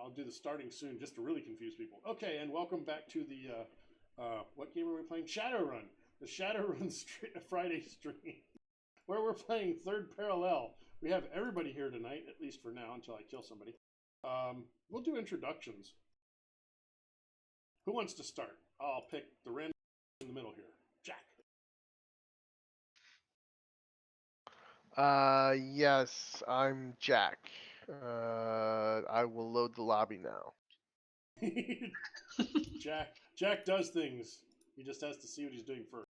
I'll do the starting soon just to really confuse people. Okay, and welcome back to the what game are we playing? Shadowrun, the Shadowrun Friday stream, where we're playing Third Parallel. We have everybody here tonight, at least for now, until I kill somebody. We'll do introductions. Who wants to start? I'll pick the random in the middle here. Jack. Yes, I'm Jack. I will load the lobby now. Jack does things. He just has to see what he's doing first.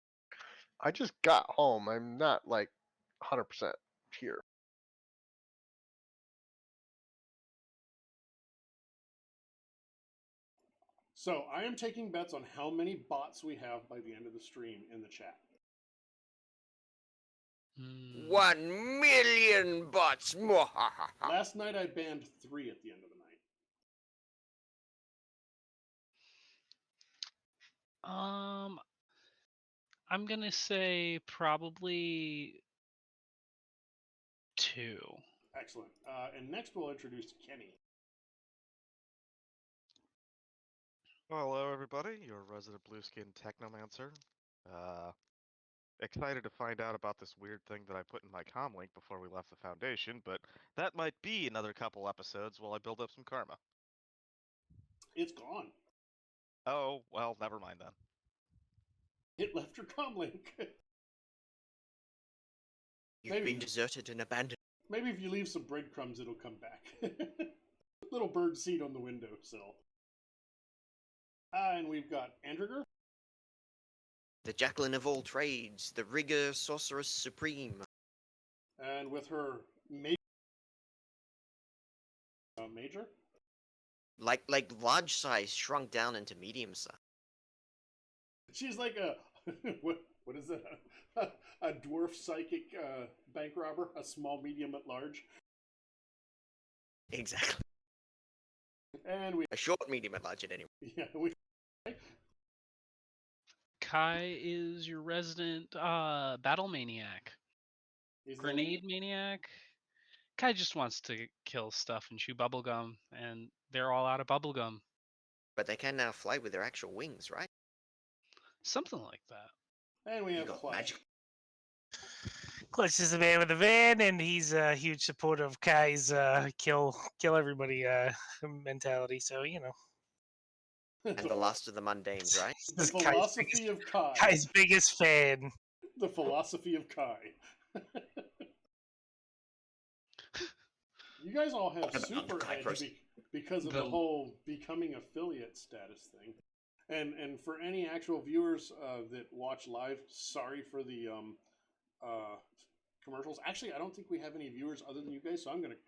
I just got home. I'm not like 100% here. So I am taking bets on how many bots we have by the end of the stream in the chat. 1,000,000 bots. Last night I banned 3 at the end of the night. I'm gonna say probably 2. Excellent. And next we'll introduce Kenny. Hello, everybody. Your resident blue-skin technomancer. Excited to find out about this weird thing that I put in my comm link before we left the Foundation, but that might be another couple episodes while I build up some karma. It's gone. Oh, well, never mind then. It left your comm link. You've been deserted and abandoned. Maybe if you leave some breadcrumbs, it'll come back. Little bird seed on the windowsill. And we've got Andriger. The Jacqueline of all trades, the rigger sorceress supreme. And with her major? Like large size shrunk down into medium size. She's like a what is it? A dwarf psychic bank robber, a small, medium, at large. Exactly. And we a short, medium, at large at any rate. Yeah, Kai is your resident battle maniac. Grenade maniac. Kai just wants to kill stuff and chew bubblegum, and they're all out of bubblegum. But they can now fly with their actual wings, right? Something like that. And we have Clutch. Clutch is the man with the van, and he's a huge supporter of Kai's kill everybody mentality. So you know. And the last of the mundanes, right? The philosophy of Kai. Kai's biggest fan. The philosophy of Kai. You guys all have super edge because of the whole becoming affiliate status thing. And for any actual viewers that watch live, sorry for the commercials. Actually, I don't think we have any viewers other than you guys, so I'm going to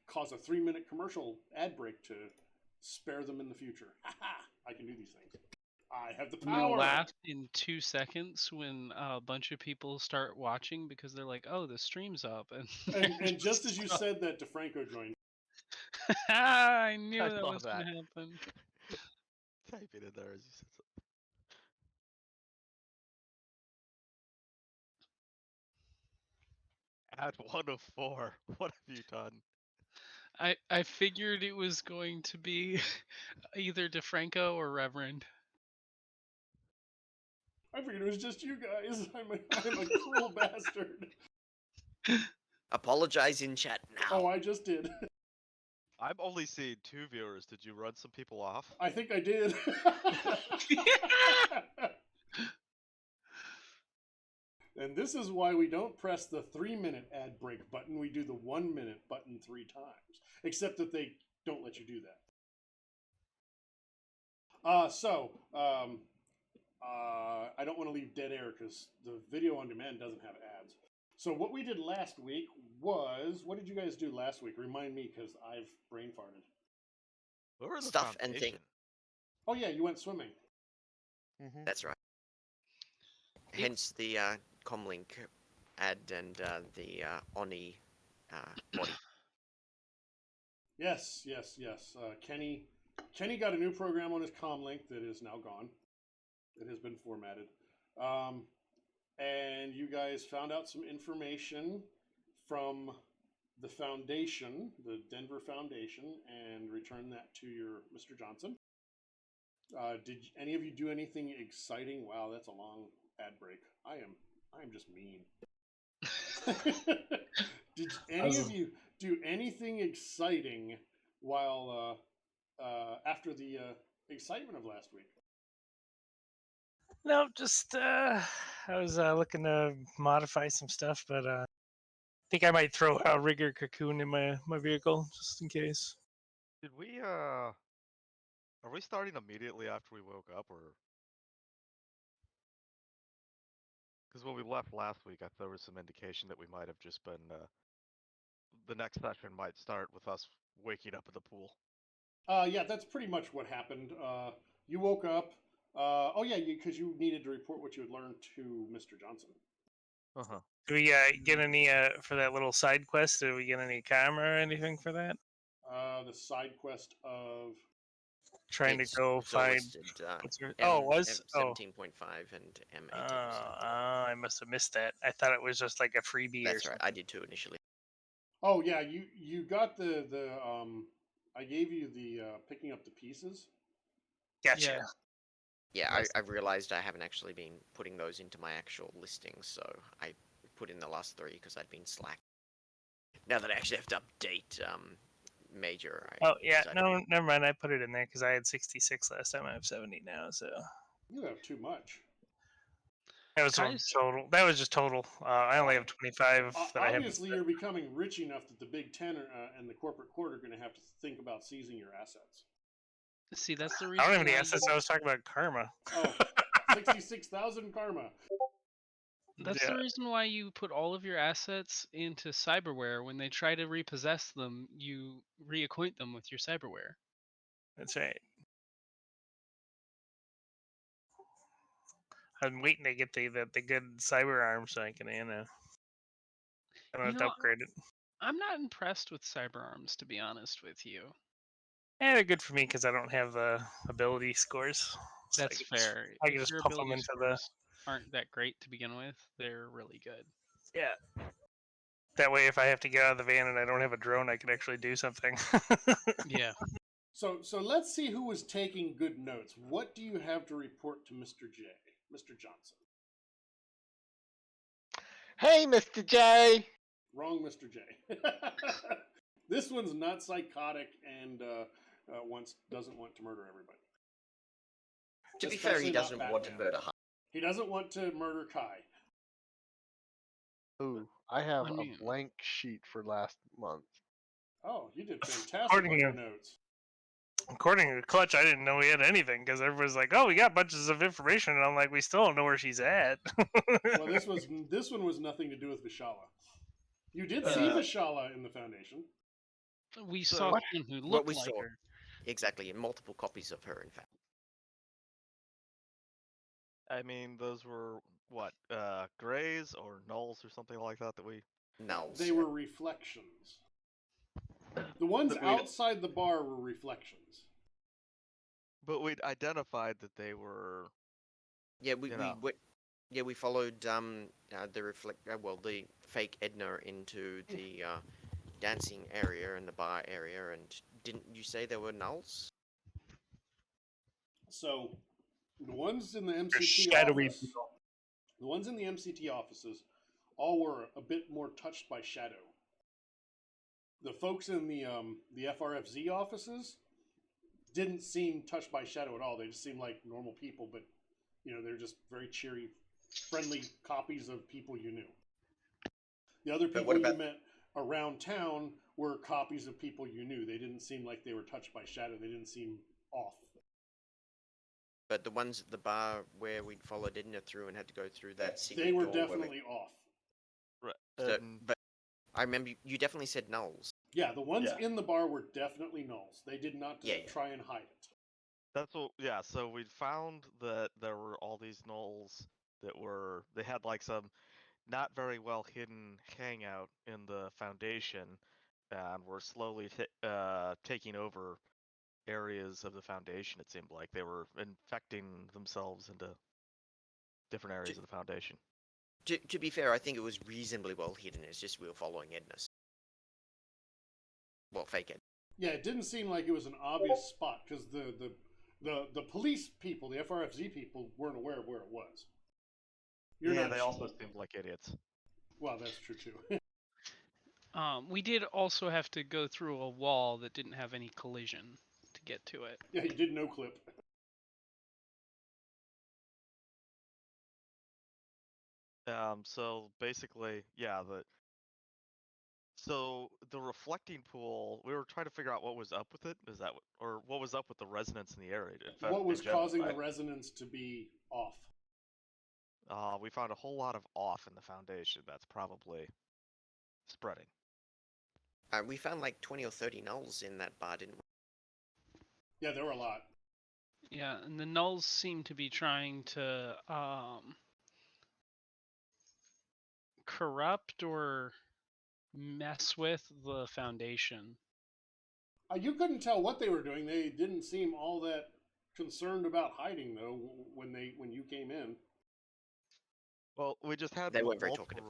cause a 3-minute commercial ad break to spare them in the future. I can do these things. I have the power. I'm gonna laugh in 2 seconds when a bunch of people start watching because they're like, "Oh, the stream's up," and just as you said that, DeFranco joined. I knew that was gonna happen. Type it in there as you said something. At 104, what have you done? I figured it was going to be either DeFranco or Reverend. I figured it was just you guys. I'm a cruel bastard. Apologize in chat now. Oh, I just did. I'm only seeing 2 viewers. Did you run some people off? I think I did. And this is why we don't press the 3-minute ad break button. We do the 1-minute button 3 times. Except that they don't let you do that. I don't want to leave dead air because the video on demand doesn't have ads. So what we did last week was, what did you guys do last week? Remind me because I've brain farted. Stuff and things. Oh yeah, you went swimming. Mm-hmm. That's right. Hence the comlink ad and the Oni body. Yes. Kenny got a new program on his comlink that is now gone. It has been formatted. And you guys found out some information from the Foundation, the Denver Foundation, and return that to your Mr. Johnson. Did any of you do anything exciting? Wow, that's a long ad break. I am just mean. Did any of you do anything exciting while after the excitement of last week? No, just I was looking to modify some stuff, but I think I might throw a rigger cocoon in my vehicle just in case. Did we are we starting immediately after we woke up, or? Because when we left last week, I thought there was some indication that we might have just been, the next session might start with us waking up in the pool. Yeah, that's pretty much what happened. You woke up. Oh yeah, because you needed to report what you had learned to Mr. Johnson. Uh-huh. Do we get any for that little side quest? Did we get any karma or anything for that? The side quest of Trying to go it's all find. listed, Oh, it was? Oh. M17.5 and M18. I must have missed that. I thought it was just like a freebie or That's right. something. I did too initially. Oh yeah, you got the I gave you the picking up the pieces. Gotcha. Yeah, Nice. I realized I haven't actually been putting those into my actual listings, so I put in the last 3 because I'd been slack. Now that I actually have to update major. Oh yeah, no, never mind. I put it in there because I had 66 last time. I have 70 now, so You have too much. that was total. That was just total. I only have 25 that I have. Obviously, you're becoming rich enough that the Big Ten and the corporate court are going to have to think about seizing your assets. See, that's the I reason. don't have any assets. I was talking about karma. Oh, 66,000 karma. That's the reason why you put all of your assets into cyberware. When they try to repossess them, you reacquaint them with your cyberware. That's right. I'm waiting to get the good cyber arm so I can, I don't have to upgrade it. I'm not impressed with cyber arms, to be honest with you. Yeah, they're good for me because I don't have the ability scores. So That's fair. I can If just your pump them ability into the. scores aren't that great to begin with, they're really good. Yeah. That way, if I have to get out of the van and I don't have a drone, I can actually do something. Yeah. So let's see who was taking good notes. What do you have to report to Mr. J, Mr. Johnson? Hey, Mr. J. Wrong, Mr. J. This one's not psychotic and doesn't want to murder everybody. To be fair, he doesn't want to murder Kai. He doesn't want to murder Kai. Ooh, I have a blank sheet for last month. Oh, you did fantastic on your notes. According to Clutch, I didn't know we had anything because everybody's like, "Oh, we got bunches of information," and I'm like, "We still don't know where she's at." Well, this one was nothing to do with Vishala. You did see Vishala in the Foundation. We saw someone who looked like her. Exactly, and multiple copies of her, in fact. I mean, those were what, grays or nulls or something like that we. Nulls. They were reflections. The ones outside the bar were reflections. But we'd identified that they were. Yeah, we followed the fake Edna into the dancing area and the bar area, and didn't you say there were nulls? So, the ones in the MCT office, the ones in the MCT offices, all were a bit more touched by shadow. The folks in the FRFZ offices didn't seem touched by shadow at all. They just seemed like normal people, but they're just very cheery, friendly copies of people you knew. The other people you met around town were copies of people you knew. They didn't seem like they were touched by shadow. They didn't seem off. But the ones at the bar where we'd followed Edna through and had to go through that secret they were door definitely off. Right. So, but I remember you definitely said nulls. Yeah, the ones in the bar were definitely nulls. They did not try and hide it. That's what. Yeah. So we found that there were all these nulls they had like some not very well hidden hangout in the Foundation, and were slowly taking over areas of the Foundation. It seemed like they were infecting themselves into different areas of the Foundation. To be fair, I think it was reasonably well hidden. It's just we were following Edna's. fake Ed. Yeah, it didn't seem like it was an obvious spot because the police people, the FRFZ people, weren't aware of where it was. They also seemed like idiots. Well, that's true too. We did also have to go through a wall that didn't have any collision to get to it. Yeah, you did no clip. So basically, yeah, so the reflecting pool, we were trying to figure out what was up with it. Is that or what was up with the resonance in the area? What was causing right? the resonance to be off? We found a whole lot of off in the foundation. That's probably spreading. We found like 20 or 30 nulls in that bar, didn't we? Yeah, there were a lot. Yeah, and the nulls seem to be trying to corrupt or mess with the foundation. You couldn't tell what they were doing. They didn't seem all that concerned about hiding, though, when you came in. Well, we just had They weren't very talkative.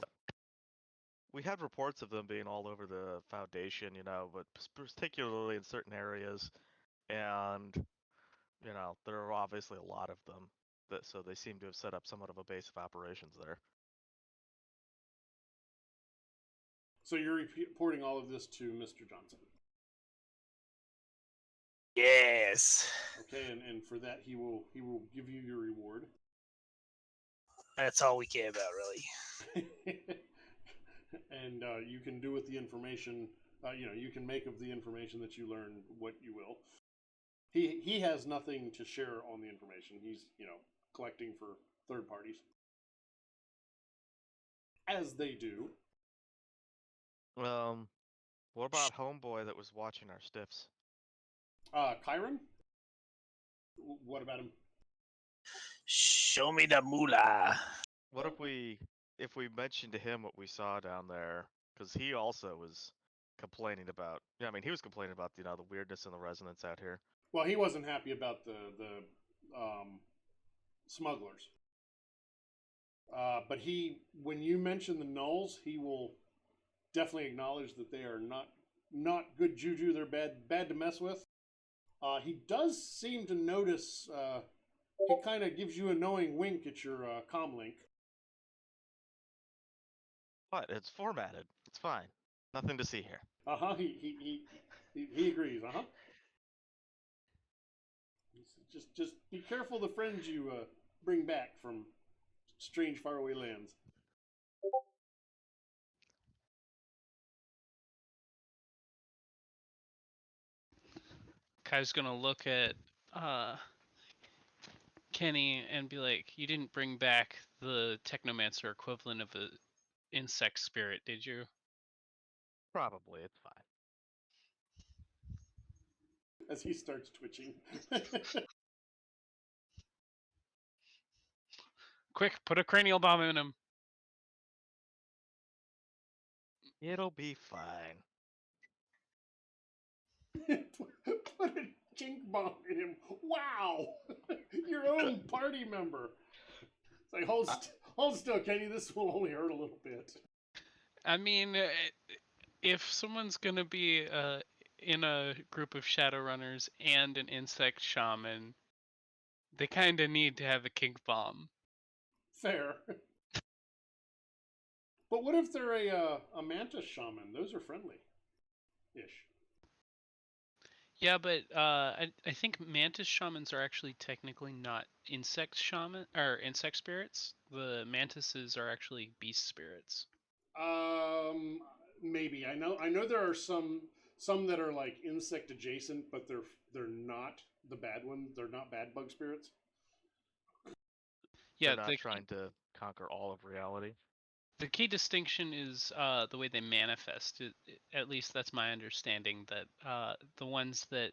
We had reports of them being all over the foundation, but particularly in certain areas, and there are obviously a lot of them. So they seem to have set up somewhat of a base of operations there. So you're reporting all of this to Mr. Johnson. Yes. Okay, and for that he will give you your reward. That's all we care about, really. And you can do with the information. You can make of the information that you learn what you will. He has nothing to share on the information. He's collecting for third parties, as they do. What about Homeboy that was watching our stiffs? Kyron? What about him? Show me the moolah. What if we mentioned to him what we saw down there? Because he also was complaining about. Yeah, I mean, he was complaining about the weirdness and the resonance out here. Well, he wasn't happy about the smugglers. But when you mention the nulls, he will definitely acknowledge that they are not good juju. They're bad to mess with. He does seem to notice. He kind of gives you a knowing wink at your comm link. But it's formatted. It's fine. Nothing to see here. He agrees. Just be careful the friends you bring back from strange faraway lands. Kai's gonna look at Kenny and be like, "You didn't bring back the Technomancer equivalent of an insect spirit, did you?" Probably, it's fine. As he starts twitching. Quick, put a cranial bomb in him. It'll be fine. Put a kink bomb in him. Wow! Your own party member. It's like, hold still, Kenny. This will only hurt a little bit. I mean, if someone's gonna be in a group of Shadowrunners and an insect shaman, they kind of need to have a kink bomb. Fair. But what if they're a mantis shaman? Those are friendly-ish. Yeah, but I think mantis shamans are actually technically not insect shaman or insect spirits. The mantises are actually beast spirits. Maybe. I know there are some that are like insect adjacent, but they're not the bad one. They're not bad bug spirits. Yeah, they're not trying to conquer all of reality. The key distinction is the way they manifest. At least that's my understanding. That the ones that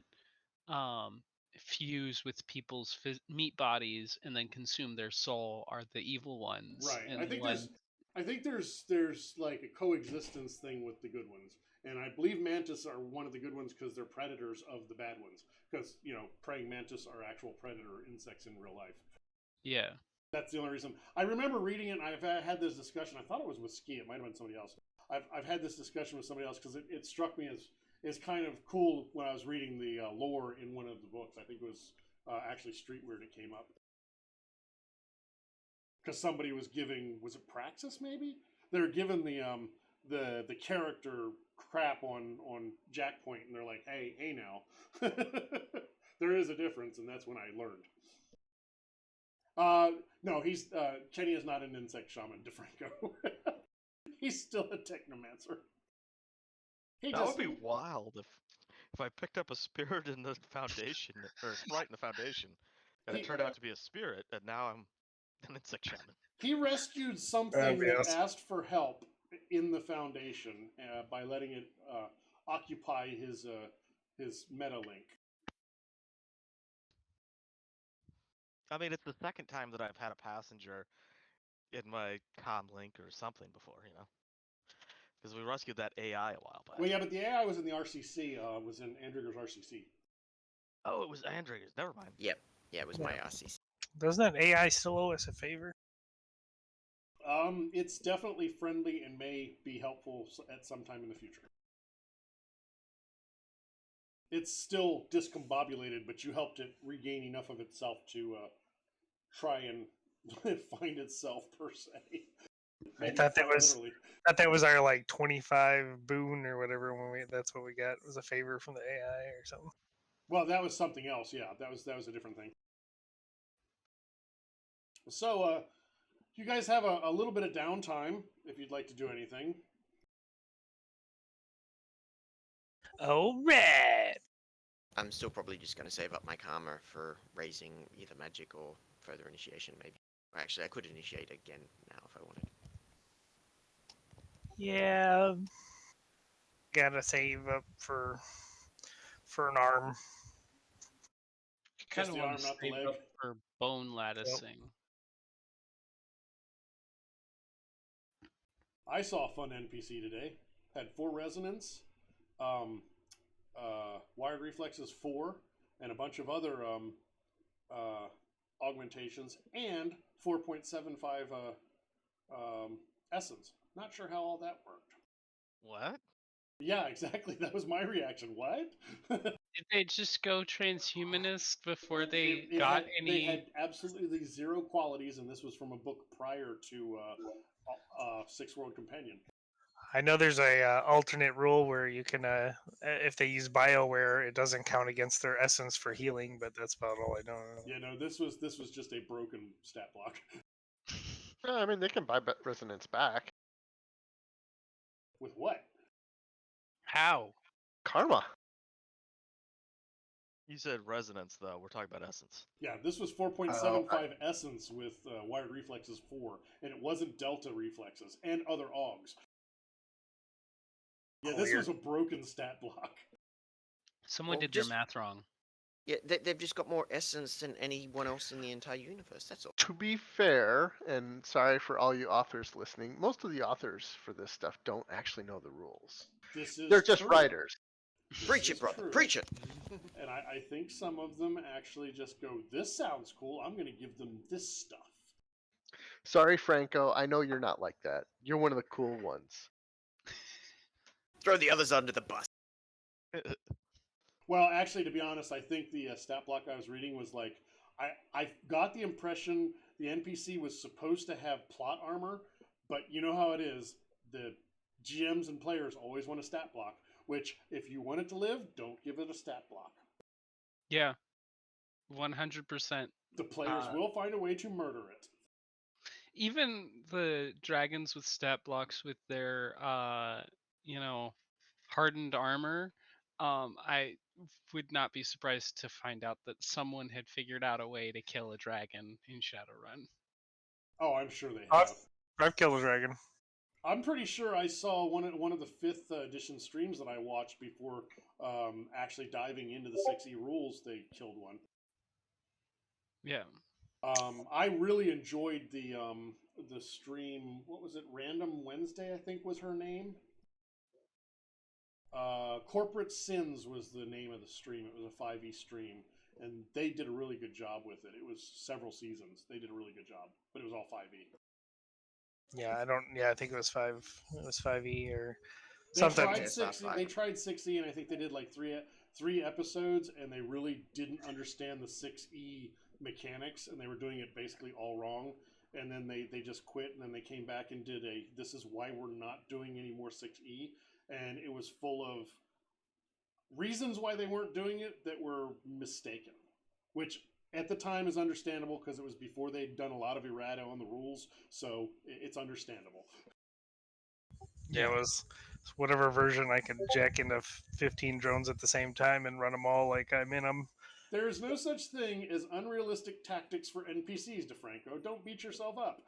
fuse with people's meat bodies and then consume their soul are the evil ones. Right. And I think there's like a coexistence thing with the good ones, and I believe mantis are one of the good ones because they're predators of the bad ones. Because praying mantis are actual predator insects in real life. Yeah. That's the only reason. I remember reading it, and I've had this discussion. I thought it was with Ski. It might have been somebody else. I've had this discussion with somebody else because it struck me is kind of cool. When I was reading the lore in one of the books, I think it was actually Street Weird, it came up. Because somebody was giving, was it Praxis maybe? They were giving the character crap on Jack Point, and they're like, hey now, there is a difference, and that's when I learned. No, he's Kenny is not an insect shaman, DeFranco. He's still a technomancer. That would be wild if I picked up a spirit in the foundation or a sprite in the foundation, and it turned out to be a spirit, and now I'm an insect shaman. He rescued something that asked for help in the foundation by letting it occupy his meta link. I mean, it's the second time that I've had a passenger in my comm link or something before, you know, because we rescued that AI a while back. Well, yeah, but the AI was in the RCC. Was in Andrigger's RCC. Oh, it was Andrigger's. Never mind. Yep. Yeah, it was my RCC. Doesn't that AI still owe us a favor? It's definitely friendly and may be helpful at some time in the future. It's still discombobulated, but you helped it regain enough of itself to try and find itself, per se. I thought that was our like 25 boon or whatever when that's what we got. It was a favor from the AI or something. Well, that was something else. Yeah, that was a different thing. So, you guys have a little bit of downtime if you'd like to do anything. All right. I'm still probably just going to save up my karma for raising either magic or further initiation, maybe. Actually, I could initiate again now if I wanted. Yeah. Gotta save up for an arm. Kind Just of the want arm, to not the save leg. up for bone latticing. I saw a fun NPC today. Had 4 resonance, wired reflexes 4, and a bunch of other augmentations, and 4.75 essence. Not sure how all that worked. What? Yeah, exactly. That was my reaction. What? Did they just go transhumanist before they got any? They had absolutely 0 qualities, and this was from a book prior to Six World Companion. I know there's a alternate rule where you can, if they use BioWare, it doesn't count against their essence for healing, but that's about all I know. Yeah, no, this was just a broken stat block. I mean, they can buy resonance back. With what? How? Karma. You said resonance, though. We're talking about essence. Yeah, this was 4.75 essence with wired reflexes 4, and it wasn't delta reflexes and other augs. Yeah, this was a broken stat block. Someone did their math wrong. Yeah, they've just got more essence than anyone else in the entire universe, that's all. To be fair, and sorry for all you authors listening, most of the authors for this stuff don't actually know the rules. They're just writers. Preach it, brother. Preach it. And I think some of them actually just go, this sounds cool, I'm going to give them this stuff. Sorry, Franco, I know you're not like that. You're one of the cool ones. Throw the others under the bus. Well, actually, to be honest, I think the stat block I was reading was like, I got the impression the NPC was supposed to have plot armor, but you know how it is. The GMs and players always want a stat block, which, if you want it to live, don't give it a stat block. Yeah, 100%. The players will find a way to murder it. Even the dragons with stat blocks with their, hardened armor, I would not be surprised to find out that someone had figured out a way to kill a dragon in Shadowrun. Oh, I'm sure they have. I've killed a dragon. I'm pretty sure I saw one of the 5th edition streams that I watched before actually diving into the 6E rules. They killed one. Yeah. I really enjoyed the stream. What was it? Random Wednesday, I think, was her name. Corporate Sins was the name of the stream. It was a 5e stream, and they did a really good job with it. It was several seasons. They did a really good job, but it was all 5e. Yeah, I think it was 5. It was 5e or They Sometimes tried it's 60. sci-fi. They tried 60, and I think they did like three episodes, and they really didn't understand the 6E mechanics, and they were doing it basically all wrong. And then they just quit, and then they came back and did a. This is why we're not doing any more 6E, and it was full of reasons why they weren't doing it that were mistaken, which at the time is understandable because it was before they'd done a lot of errata on the rules, so it's understandable. Yeah, it was whatever version I could jack into 15 drones at the same time and run them all like I'm in them. There is no such thing as unrealistic tactics for NPCs, DeFranco. Don't beat yourself up.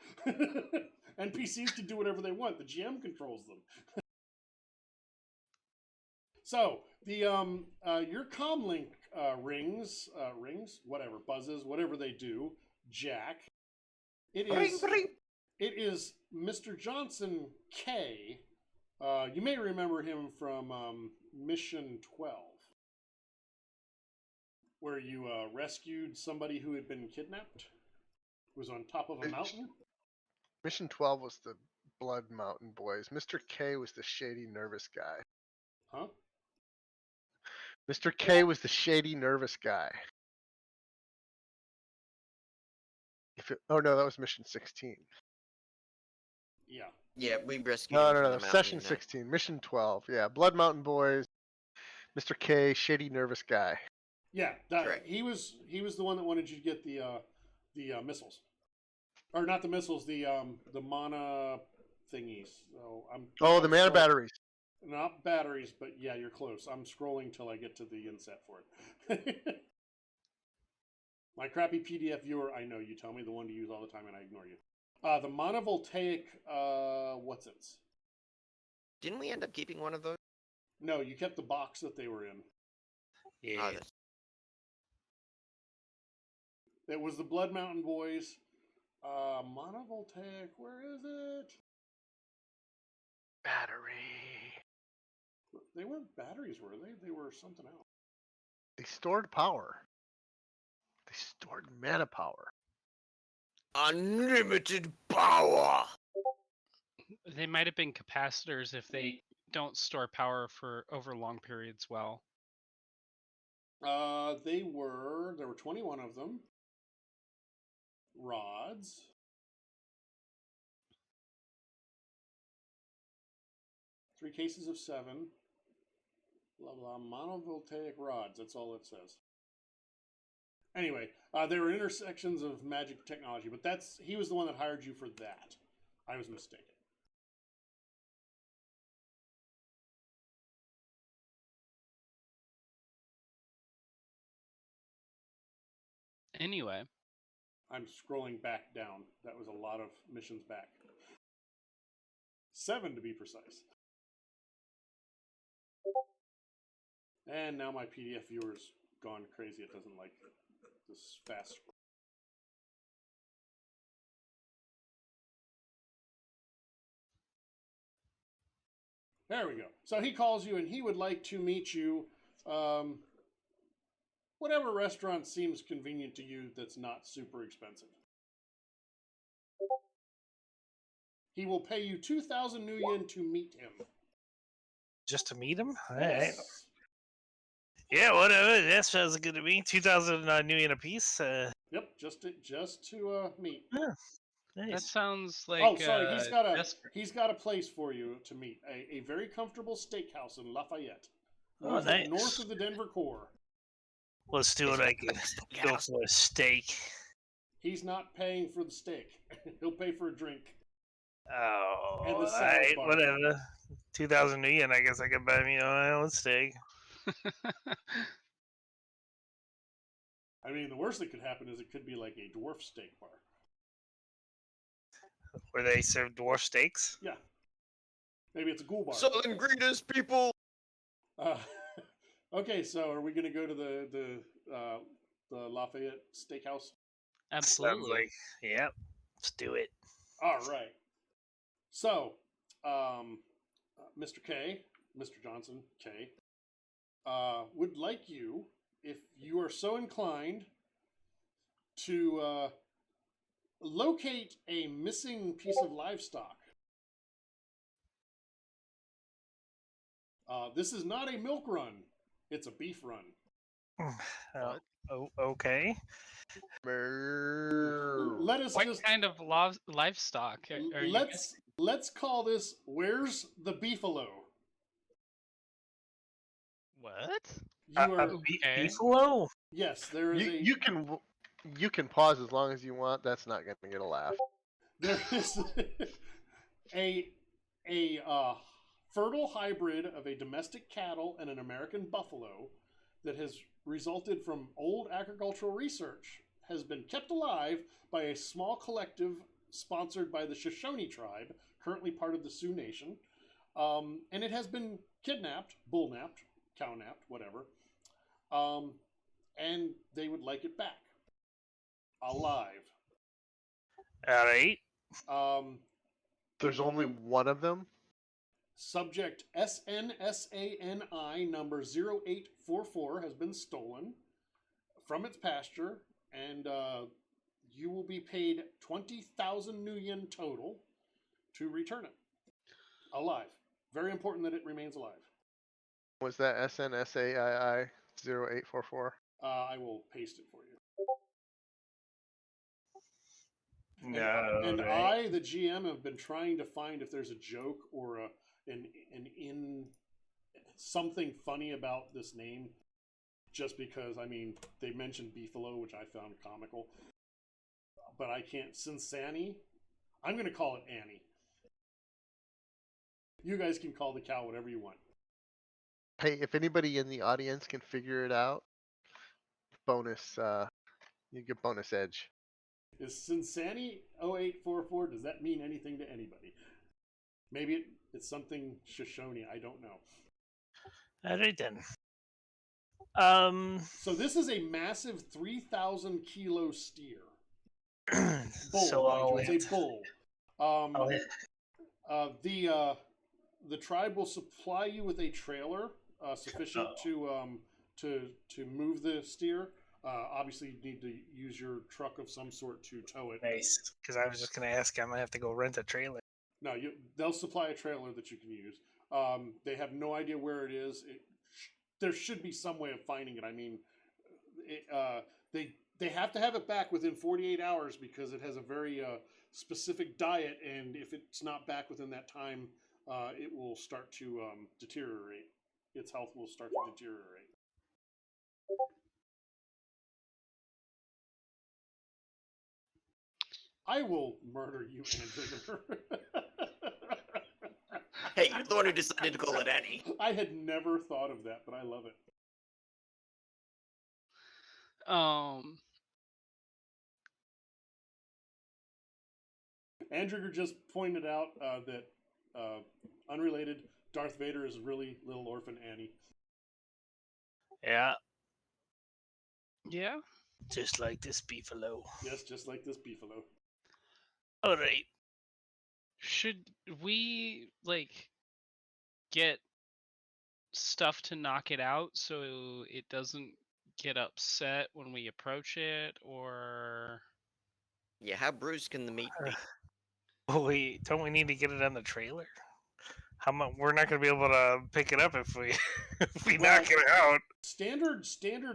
NPCs can do whatever they want. The GM controls them. So the your comlink rings, whatever, buzzes, whatever they do, Jack. It is it is Mr. Johnson K. You may remember him from Mission 12, where you rescued somebody who had been kidnapped. It was on top of a mountain. Mission 12 was the Blood Mountain Boys. Mr. K was the shady, nervous guy. Huh? Mr. K was the shady, nervous guy. Oh no, that was Mission 16. Yeah. Yeah, we rescued No, him no, from no. the mountain. Session 16, Mission 12. Yeah, Blood Mountain Boys. Mr. K, shady, nervous guy. Yeah, Correct. he was the one that wanted you to get the missiles, or not the missiles, the mana thingies. So the mana batteries. Not batteries, but yeah, you're close. I'm scrolling till I get to the inset for it. My crappy PDF viewer, I know you tell me the one to use all the time, and I ignore you. The monovoltaic, what's it? Didn't we end up keeping one of those? No, you kept the box that they were in. Yeah. Oh, that's- It was the Blood Mountain Boys. Monovoltaic, where is it? Battery. They weren't batteries, were they? They were something else. They stored power. They stored mana power. Unlimited power. They might have been capacitors if they don't store power for over long periods well. There were 21 of them. Rods. Three cases of 7. Blah, blah. Monovoltaic rods. That's all it says. Anyway, there were intersections of magic technology, but he was the one that hired you for that. I was mistaken. Anyway, I'm scrolling back down. That was a lot of missions back. 7 to be precise. And now my PDF viewer's gone crazy. It doesn't like this fast scroll. There we go. So he calls you and he would like to meet you. Whatever restaurant seems convenient to you that's not super expensive. He will pay you 2,000 new yen to meet him. Just to meet him? All Yes. right. Yeah, whatever. That sounds good to me. 2,000 new yen a piece. Yep, just to meet. Yeah, that nice. sounds like. Oh, sorry. desperate. He's got a place for you to meet. A very comfortable steakhouse in Lafayette. Oh, nice. North of the Denver core. Let's do it. I can go for a steak. He's not paying for the steak. He'll pay for a drink. Oh, And the all salad right, bar. whatever. 2,000 new yen. I guess I can buy me my own steak. I mean, the worst that could happen is it could be like a dwarf steak bar. Where they serve dwarf steaks? Yeah. Maybe it's a ghoul bar. Southern greeters, people. Okay, so are we going to go to the Lafayette Steakhouse? Absolutely. Sounds like, yep. Let's do it. All right. So, Mr. K, Mr. Johnson K, would like you, if you are so inclined, to locate a missing piece of livestock. This is not a milk run. It's a beef run. What? Oh, okay. Let us What just kind of livestock are you guessing? let's call this "Where's the Beefalo?" What? You are Okay. Beefalo? yes. There is You can pause as long as you want. That's not going to get a laugh. there is a fertile hybrid of a domestic cattle and an American buffalo that has resulted from old agricultural research has been kept alive by a small collective sponsored by the Shoshone tribe, currently part of the Sioux Nation. And it has been kidnapped, bull-napped, cow-napped, whatever. And they would like it back. Alive. All right. There's only one of them. Subject SNSANI number 0844 has been stolen from its pasture, and you will be paid 20,000 new yen total to return it. Alive. Very important that it remains alive. Was that SNSAII 0844? I will paste it for you. No. And right. I, the GM, have been trying to find if there's a joke or an in something funny about this name. Just because, I mean, they mentioned Beefalo, which I found comical. But I can't. Cincinnati? I'm going to call it Annie. You guys can call the cow whatever you want. Hey, if anybody in the audience can figure it out, bonus. You get bonus edge. Is Cincinnati 0844? Does that mean anything to anybody? Maybe it's something Shoshone. I don't know. All right then. So this is a massive 3,000 kilo steer. Bull, So mind you, it's a bull. The tribe will supply you with a trailer sufficient to move the steer. Obviously, you need to use your truck of some sort to tow it. Nice, because I was just gonna ask. I'm gonna have to go rent a trailer. No, they'll supply a trailer that you can use. They have no idea where it is. There should be some way of finding it. I mean, they have to have it back within 48 hours because it has a very specific diet, and if it's not back within that time, it will start to deteriorate. Its health will start to deteriorate. I will murder you, Andrew. Hey, you're the one who decided to call it Annie. I had never thought of that, but I love it. Andrew just pointed out that unrelated Darth Vader is really little orphan Annie. Yeah. Yeah. Just like this beefalo. Yes, just like this beefalo. All right. Should we get stuff to knock it out so it doesn't get upset when we approach it, or Yeah, how bruised can the meat be? Wait, don't we need to get it on the trailer? How much? We're not gonna be able to pick it up if we knock it out. Standard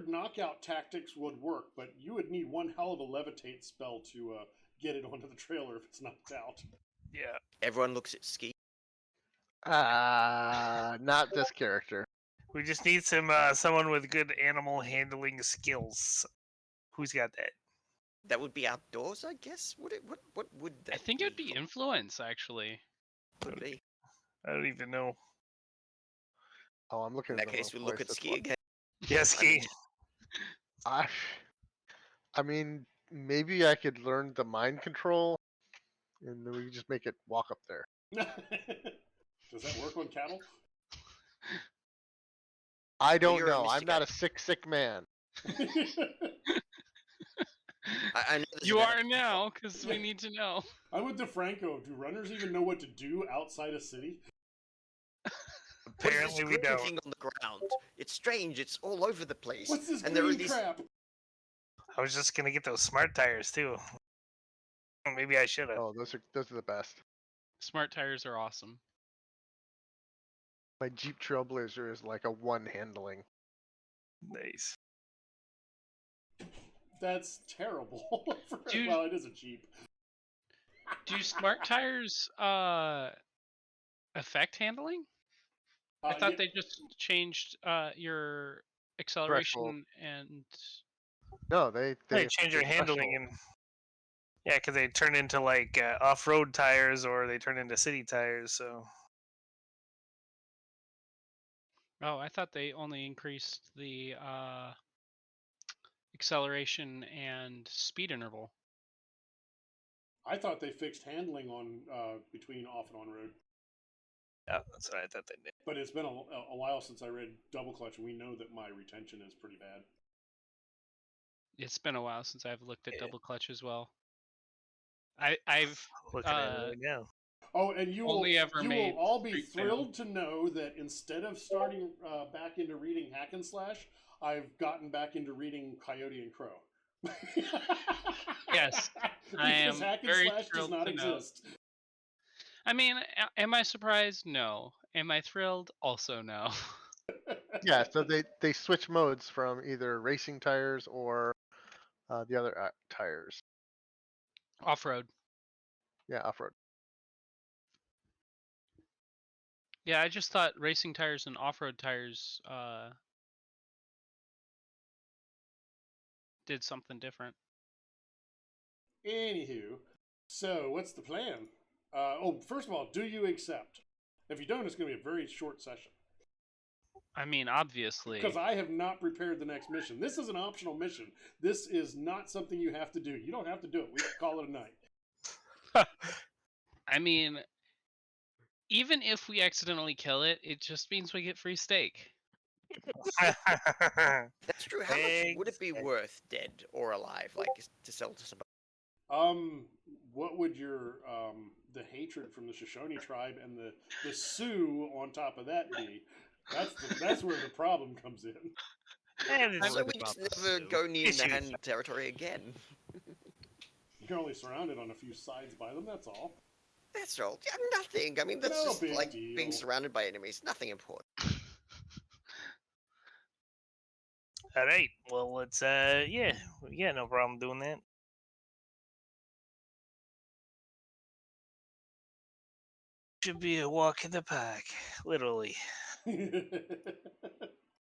knockout tactics would work, but you would need one hell of a levitate spell to get it onto the trailer if it's knocked out. Yeah. Everyone looks at Ski. Not this character. We just need someone with good animal handling skills. Who's got that? That would be outdoors, I guess. What would that? I think it would be influence, actually. Could be. I don't even know. Oh, I'm looking In at that the case, we wrong look place. at That's Ski why. again. Yeah, Ski. I mean, maybe I could learn the mind control, and then we could just make it walk up there. Does that work on cattle? I don't you're a know. I'm mystic not a sick man. I know there's You an are now, because we need to know. I'm with DeFranco. Do runners even know what to do outside a city? Apparently we don't. Thing on the ground. It's strange. It's all over the place. What's this and there are green these... crap? I was just gonna get those smart tires too. Maybe I should have. Oh, those are the best. Smart tires are awesome. My Jeep Trailblazer is like a one handling. Nice. That's terrible. Do- Well, it is a Jeep. Do smart tires affect handling? I thought Yeah, they just changed your Threshold. acceleration and. No, they change your the handling threshold. and yeah, because they turn into like off-road tires or they turn into city tires. So Oh, I thought they only increased the acceleration and speed interval. I thought they fixed handling on between off and on road. yeah, that's what I thought they did. But it's been a while since I read double clutch, and we know that my retention is pretty bad. It's been a while since I've looked at Yeah. double clutch as well. I've Looking at it right now. Oh, and you only will ever you will made all be Street thrilled to know that instead of starting back into reading Hack and Slash, I've gotten back into reading Coyote and Crow. Yes, because I am Hack and very Slash does thrilled not to know. exist. I mean, am I surprised? No. Am I thrilled? Also no. Yeah, so they switch modes from either racing tires or the other tires. Off-road. Yeah, off-road. Yeah, I just thought racing tires and off-road tires did something different. Anywho, so what's the plan? First of all, do you accept? If you don't, it's going to be a very short session. I mean, obviously. Because I have not prepared the next mission. This is an optional mission. This is not something you have to do. You don't have to do it. We can call it a night. I mean, even if we accidentally kill it, it just means we get free steak. That's true. How much would it be worth, dead or alive, like to sell to somebody? What would your the hatred from the Shoshone tribe and the Sioux on top of that be? That's where the problem comes in. So we just never go near Nan territory again. You're only surrounded on a few sides by them. That's all. That's all. Yeah, nothing. I mean, that's No just big like deal. being surrounded by enemies. Nothing important. All right. Well, let's yeah, no problem doing that. Should be a walk in the park, literally.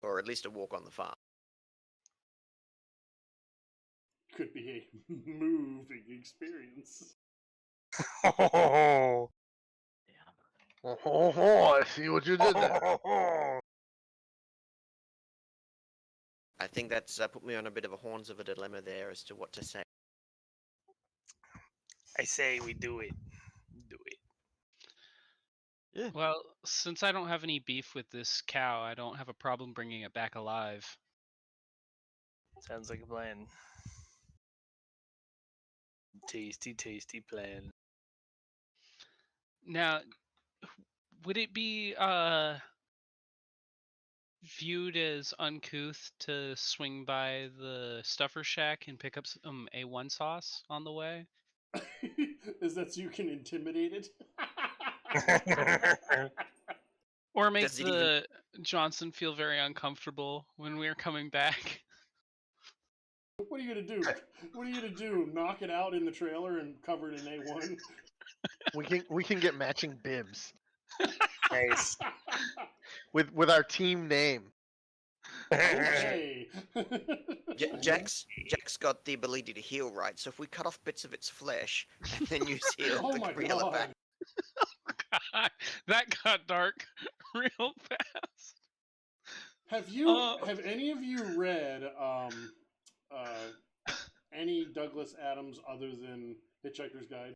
Or at least a walk on the farm. Could be a moving experience. Oh, I see what you did there. I think that's put me on a bit of a horns of a dilemma there as to what to say. I say we do it. Do it. Yeah. Well, since I don't have any beef with this cow, I don't have a problem bringing it back alive. Sounds like a plan. Tasty, tasty plan. Now, would it be viewed as uncouth to swing by the Stuffer Shack and pick up some A1 sauce on the way? Is that so you can intimidate it? Or make the Johnson feel very uncomfortable when we're coming back? What are you gonna do? What are you gonna do? Knock it out in the trailer and cover it in A1? We can get matching bibs Nice. with our team name. Okay. Jack's got the ability to heal, right? So if we cut off bits of its flesh and then use heal Oh to my reel it back. god. God, that got dark real fast. Have any of you read any Douglas Adams other than Hitchhiker's Guide?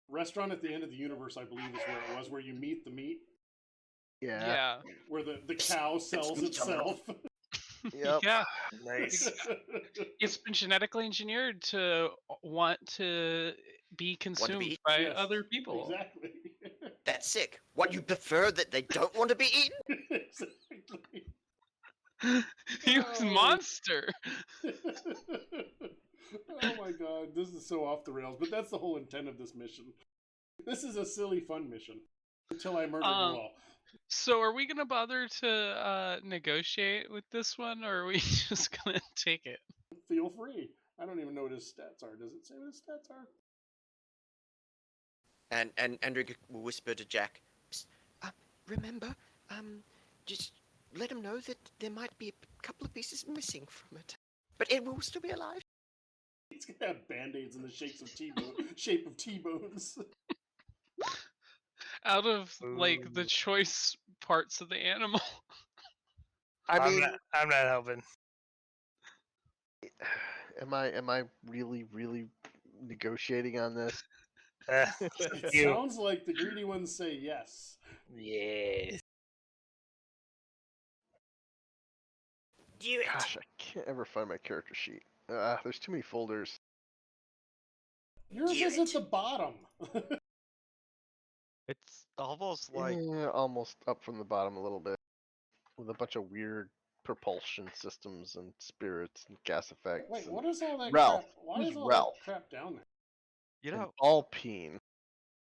Restaurant at the End of the Universe, I believe, is where it was, where you meet the meat. Yeah. Where the cow sells itself. Yep. Yeah. Nice. It's been genetically engineered to want to be consumed eaten? by Yes, other people. Exactly. That's sick. What, you prefer that they don't want to be eaten? Exactly. He was a monster. Oh my god, this is so off the rails, but that's the whole intent of this mission. This is a silly, fun mission. until I murdered you all. So are we gonna bother to negotiate with this one, or are we just gonna take it? Feel free. I don't even know what his stats are. Does it say what his stats are? And Andrew will whisper to Jack, "Psst, remember, just let him know that there might be a couple of pieces missing from it, but it will still be alive." He's gonna have band-aids in the shape of T-bones. Out of like the choice parts of the animal. I mean, I'm not helping. am I really negotiating on this? It You. sounds like the greedy ones say yes. Yes. Do it. Gosh, I can't ever find my character sheet. There's too many folders. Yours Do is at it. the bottom. It's almost like Almost up from the bottom a little bit, with a bunch of weird propulsion systems and spirits and gas effects. Wait, and what is all that Ralph. crap? Why Who's is all Ralph? that crap down there? you And know Alpine.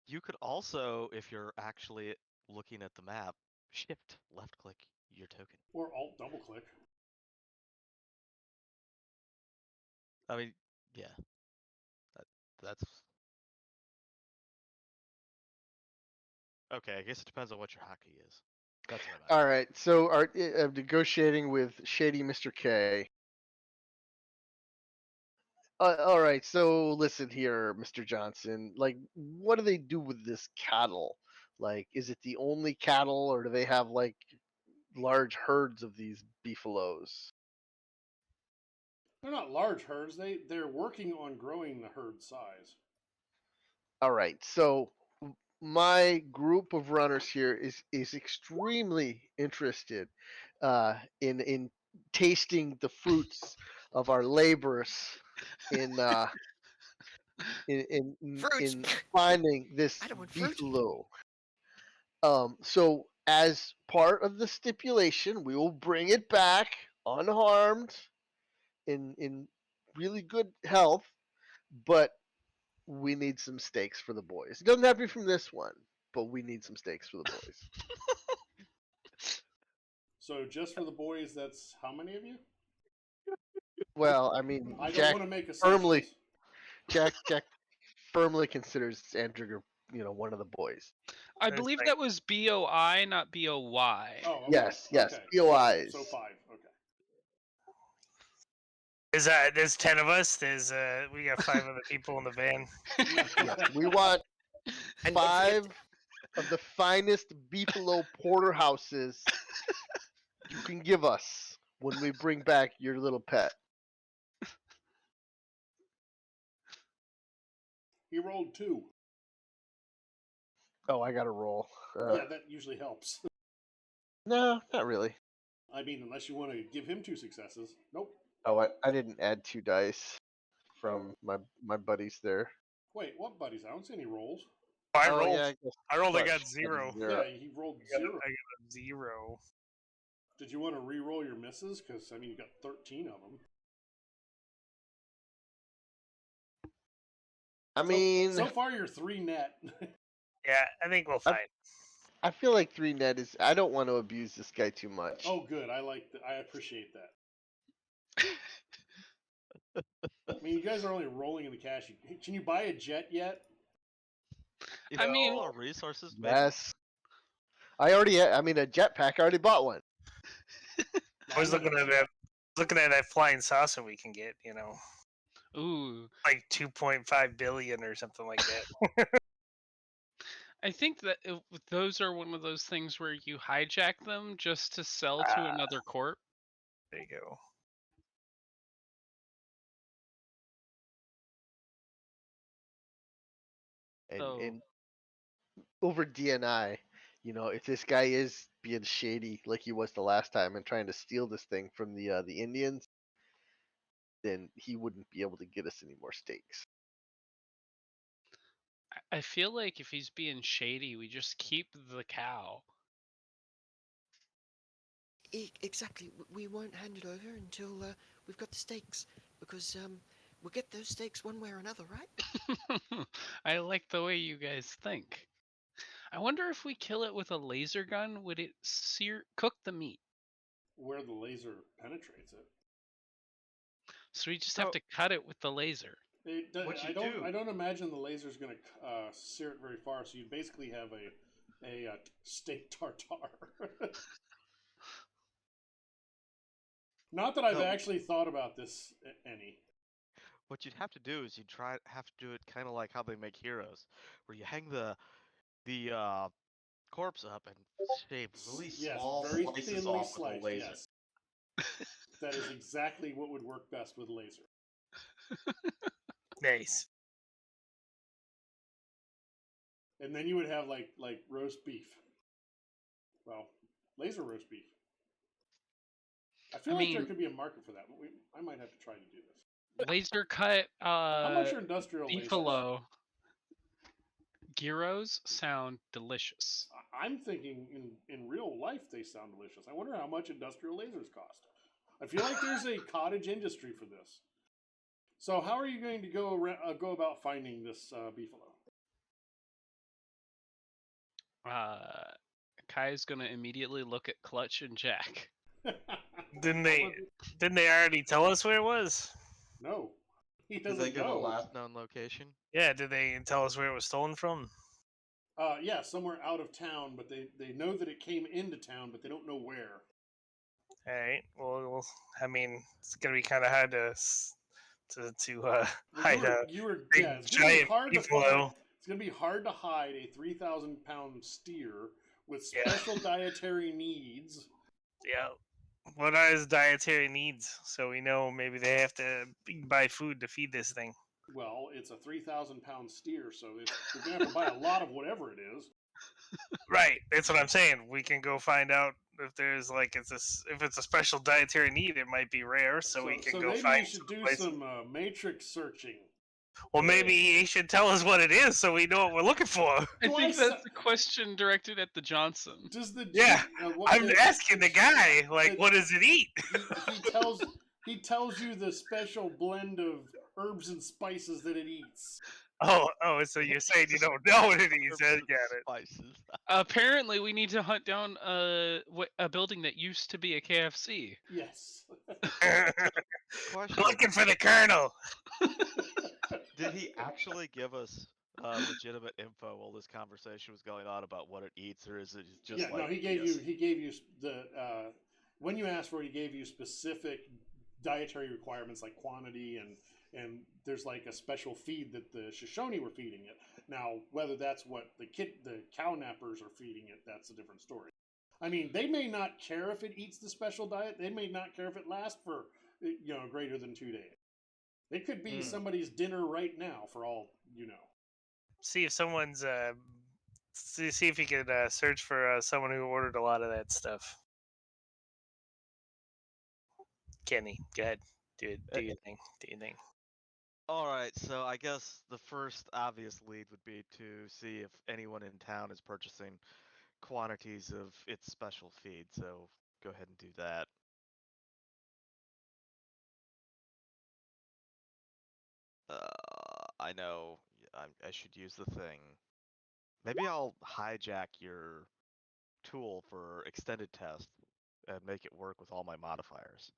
you could also, if you're actually looking at the map, shift left click your token. Or alt double click. I mean, yeah, that's okay. I guess it depends on what your hockey is. That's what I'm All right, so I'm negotiating with Shady Mr. K. All right, so listen here, Mr. Johnson. Like, what do they do with this cattle? Like, is it the only cattle, or do they have like large herds of these beefaloes? They're not large herds. They're working on growing the herd size. All right, so my group of runners here is extremely interested in tasting the fruits of our labors in Fruits. in finding this I don't want fruit. beefalo. So as part of the stipulation, we will bring it back unharmed, in really good health, but we need some steaks for the boys. It doesn't have to be from this one, but we need some steaks for the boys. So just for the boys, that's how many of you? Well, I mean, I don't Jack want to make firmly assumptions. Jack firmly considers Andrew, one of the boys. I believe that was BOI, not BOY. Oh, okay. Yes, Okay. POIs. So 5. Okay. There's 10 of us. We got 5 other people in the van. Yes, we want And 5 of the finest beefalo porterhouses you can give us when we bring back your little pet. He rolled 2. Oh, I got to roll. Yeah, that usually helps. No, not really. I mean, unless you want to give him 2 successes. Nope. Oh, I didn't add 2 dice from my buddies there. Wait, what buddies? I don't see any rolls. I Oh, rolled. yeah, I rolled. I Clutch got had 0. Yeah, he rolled 0. I got a 0. Did you want to re-roll your misses? Because, I mean, you got 13 of them. I mean, so far you're 3 net. Yeah, I think we'll find. I feel like 3 net is. I don't want to abuse this guy too much. Oh, good. I appreciate that. I mean, you guys are only rolling in the cash. Can you buy a jet yet? Is I mean- all resources. Maybe? Yes. I already. I mean, a jetpack. I already bought one. I was looking at that. Looking at that flying saucer we can get. Ooh. Like 2.5 billion or something like that. I think that those are one of those things where you hijack them just to sell to another corp. There you go. And over DNI, if this guy is being shady like he was the last time and trying to steal this thing from the Indians, then he wouldn't be able to get us any more steaks. I feel like if he's being shady, we just keep the cow. Exactly. We won't hand it over until we've got the steaks, because we'll get those steaks one way or another, right? I like the way you guys think. I wonder if we kill it with a laser gun, would it cook the meat? Where the laser penetrates it. So we just have to cut it with the laser. I don't imagine the laser's going to sear it very far. So you basically have a steak tartare. Not that I've actually thought about this any. What you'd have to do is have to do it kind of like how they make heroes, where you hang the corpse up and shave really small very slices thinly off sliced, with a laser. Yes. That is exactly what would work best with laser. Nice. And then you would have like roast beef. Well, laser roast beef. I feel like there could be a market for that, but I might have to try to do this. Laser cut how much are industrial beefalo gyros sound delicious. I'm thinking in real life they sound delicious. I wonder how much industrial lasers cost. I feel like there's a cottage industry for this. So how are you going to go about finding this beefalo? Kai's gonna immediately look at Clutch and Jack. Didn't they already tell us where it was? No. He doesn't doesn't Did they give know. a last known location? Yeah, did they tell us where it was stolen from? Yeah, somewhere out of town, but they know that it came into town, but they don't know where. All right. Well, I mean, it's gonna be kind of hard to hide a it's giant hard to beefalo. find. It's gonna be hard to hide a 3,000-pound steer with special dietary needs. Yeah. What are his dietary needs? So we know maybe they have to buy food to feed this thing. Well, it's a 3,000-pound steer, so we're gonna have to buy a lot of whatever it is. Right. That's what I'm saying. We can go find out if there's if it's a special dietary need. It might be rare, so we can go maybe find. We should do some matrix searching. Well, maybe he should tell us what it is so we know what we're looking for. I think that's a question directed at the Johnson. I'm asking the guy, what does it eat? He tells you the special blend of herbs and spices that it eats. Oh, so you're saying you don't know what it eats? I get it. Spices. Apparently, we need to hunt down a building that used to be a KFC. Yes. Looking for the Colonel. Did he actually give us legitimate info while this conversation was going on about what it eats, or is it just no, he gave you the when you asked for it, he gave you specific dietary requirements like quantity and there's like a special feed that the Shoshone were feeding it. Now, whether that's what the cow nappers are feeding it, that's a different story. I mean, they may not care if it eats the special diet. They may not care if it lasts for greater than 2 days. It could be somebody's dinner right now, for all you know. See if someone's see if you could search for someone who ordered a lot of that stuff. Kenny, go ahead. Do your thing. Do your thing. All right, so I guess the first obvious lead would be to see if anyone in town is purchasing quantities of its special feed. So go ahead and do that. I know I should use the thing. Maybe I'll hijack your tool for extended test and make it work with all my modifiers.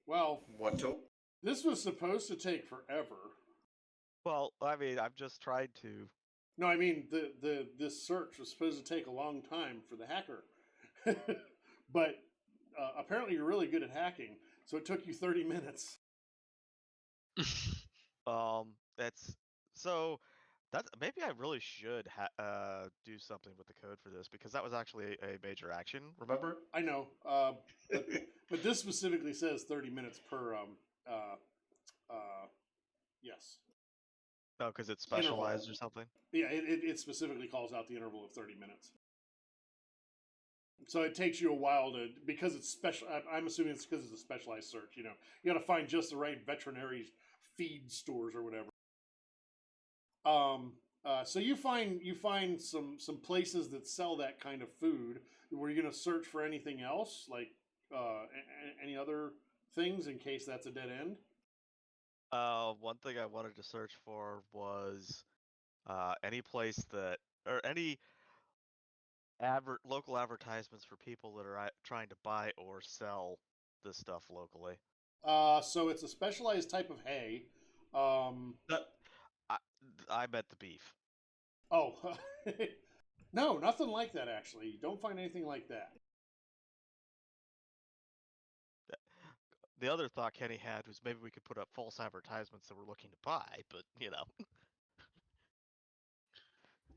Well, what tool? This was supposed to take forever. Well, I mean, I've just tried to. No, I mean this search was supposed to take a long time for the hacker, but apparently you're really good at hacking, so it took you 30 minutes. That's maybe I really should do something with the code for this, because that was actually a major action. Remember? I know, but this specifically says 30 minutes per. Yes. Oh, because it's specialized or something? Yeah, it specifically calls out the interval of 30 minutes. So it takes you a while because it's special. I'm assuming it's because it's a specialized search. You got to find just the right veterinary feed stores or whatever. So you find some places that sell that kind of food. Were you going to search for anything else, like any other things, in case that's a dead end? One thing I wanted to search for was any place that or any local advertisements for people that are trying to buy or sell this stuff locally. So it's a specialized type of hay. I, I meant the beef. Oh, no, nothing like that. Actually, you don't find anything like that. The other thought Kenny had was maybe we could put up false advertisements that we're looking to buy, but you know.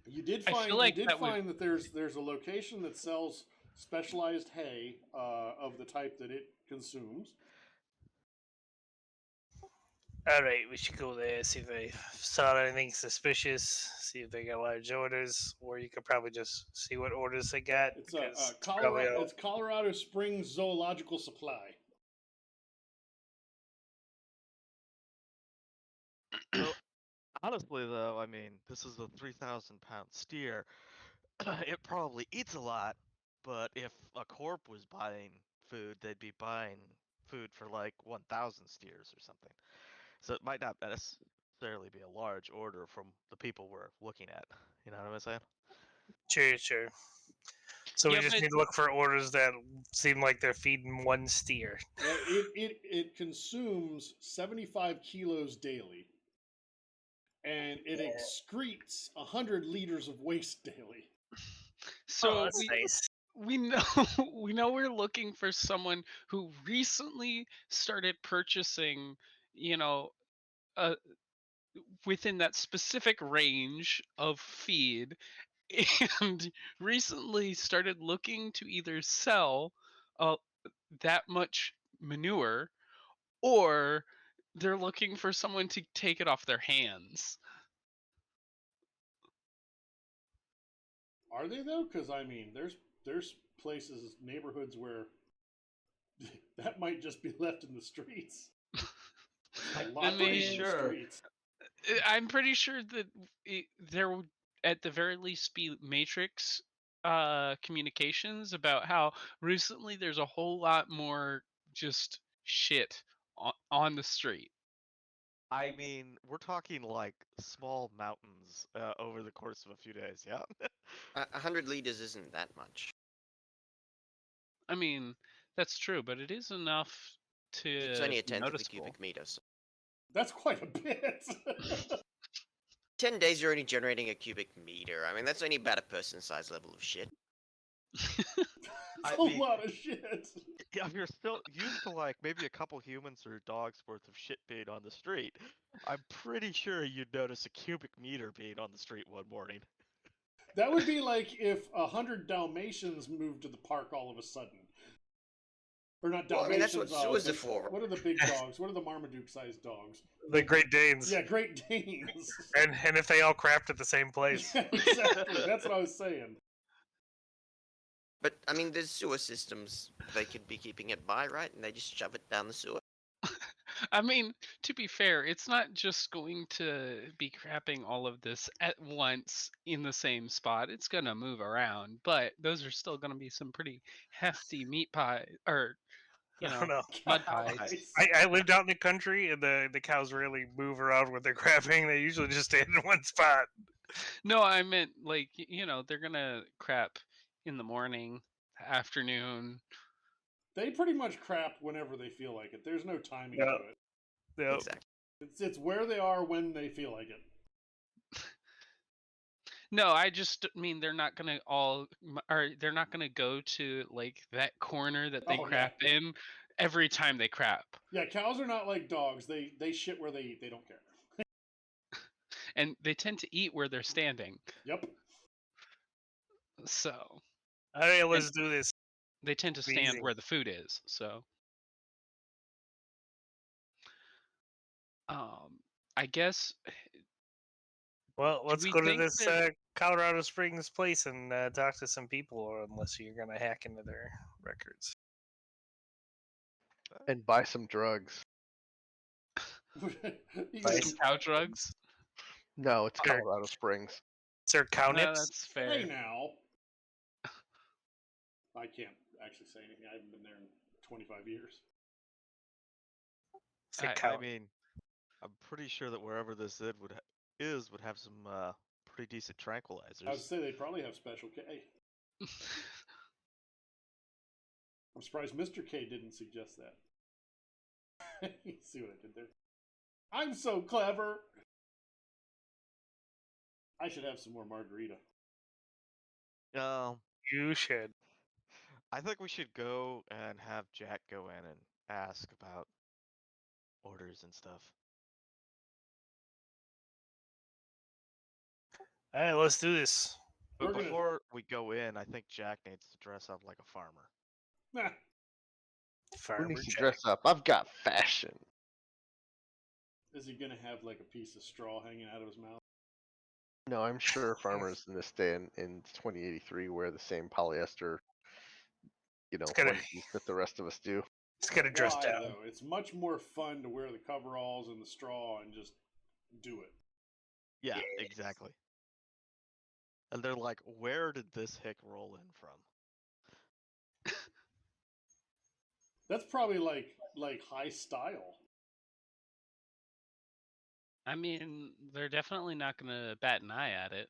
You did I find feel like that would. that there's a location that sells specialized hay of the type that it consumes. All right, we should go there, see if they saw anything suspicious, see if they got large orders, or you could probably just see what orders they got. It's because it's probably Colorado. It's Colorado Springs Zoological Supply. So, honestly, though, I mean, this is a 3,000-pound steer. It probably eats a lot, but if a corp was buying food, they'd be buying food for like 1,000 steers or something. So it might not necessarily be a large order from the people we're looking at. You know what I'm saying? Sure. So Yeah, we just but need to look for orders that seem like they're feeding one steer. It consumes 75 kilos daily, and it excretes 100 liters of waste daily. so That's nice. we know we know we're looking for someone who recently started purchasing, you know, uh, within that specific range of feed, and recently started looking to either sell uh, that much manure, or they're looking for someone to take it off their hands. Are they though? Because I mean, there's places, neighborhoods where that might just be left in the streets. A lot I to pretty be in the mean, sure. streets. I'm pretty sure that there would, at the very least, be matrix communications about how recently there's a whole lot more just shit on the street. I mean, we're talking like small mountains over the course of a few days, yeah? 100 liters isn't that much. I mean, that's true, but it is enough It's to only a be tenth of a noticeable. cubic meter. So That's quite a bit. 10 days, you're only generating a cubic meter. I mean, that's only about a person-sized level of shit. That's a lot of shit. Yeah, if you're still used to like maybe a couple humans or dogs worth of shit being on the street, I'm pretty sure you'd notice a cubic meter being on the street one morning. That would be like if 100 Dalmatians moved to the park all of a sudden. Or not Dalmatians. Well, I mean, that's what sewers are for. What are the big dogs? What are the Marmaduke-sized dogs? The Great Danes. Yeah, Great Danes. And if they all crapped at the same place. Yeah, exactly. That's what I was saying. But, I mean, there's sewer systems they could be keeping it by, right? And they just shove it down the sewer. I mean, to be fair, it's not just going to be crapping all of this at once in the same spot. It's going to move around, but those are still going to be some pretty hefty meat pie, or, you I know, don't know. mud pies. I lived out in the country, and the cows rarely move around when they're crapping. They usually just stand in one spot. No, I meant like, they're going to crap in the morning, afternoon. They pretty much crap whenever they feel like it. There's no timing Yeah. to it. Yep. Exactly. It's where they are when they feel like it. No, I just mean they're not gonna or they're not gonna go to like that corner that they crap in every time they crap. Yeah, cows are not like dogs. They shit where they eat. They don't care. And they tend to eat where they're standing. Yep. So. All right, let's do this. They tend to stand where the food is. So. I guess. Well, let's go to this Colorado Springs place and talk to some people, or unless you're gonna hack into their records and buy some drugs. Buy some cow drugs. No, it's Colorado Springs. Is there cow nips? No, that's fair. Hey now. I can't actually say anything. I haven't been there in 25 years. I mean, I'm pretty sure that wherever this would have some pretty decent tranquilizers. I would say they probably have Special K. I'm surprised Mr. K didn't suggest that. See what I did there? I'm so clever. I should have some more margarita. You should. I think we should go and have Jack go in and ask about orders and stuff. All right, let's do this. But We're before we go in, I think Jack needs to dress up like a farmer. Nah. Who Farmer needs to Jack. dress up? I've got fashion. Is he gonna have like a piece of straw hanging out of his mouth? No, I'm sure farmers in this day in 2083 wear the same polyester, gonna- onesies that the rest of us do. It's gonna dress Why, down. though? It's much more fun to wear the coveralls and the straw and just do it. Yeah, Yes. exactly. And they're like, where did this hick roll in from? That's probably like high style. I mean, they're definitely not going to bat an eye at it.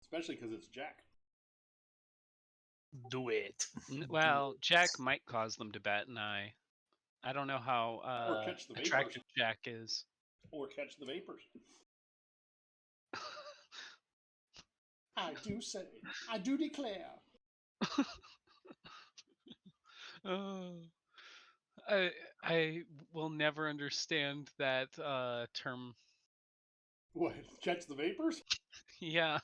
Especially because it's Jack. Do it. Well, Jack might cause them to bat an eye. I don't know how Or catch the vapors. attractive Jack is. Or catch the vapors. I do say, I do declare. I will never understand that term. What? Catch the vapors? Yeah.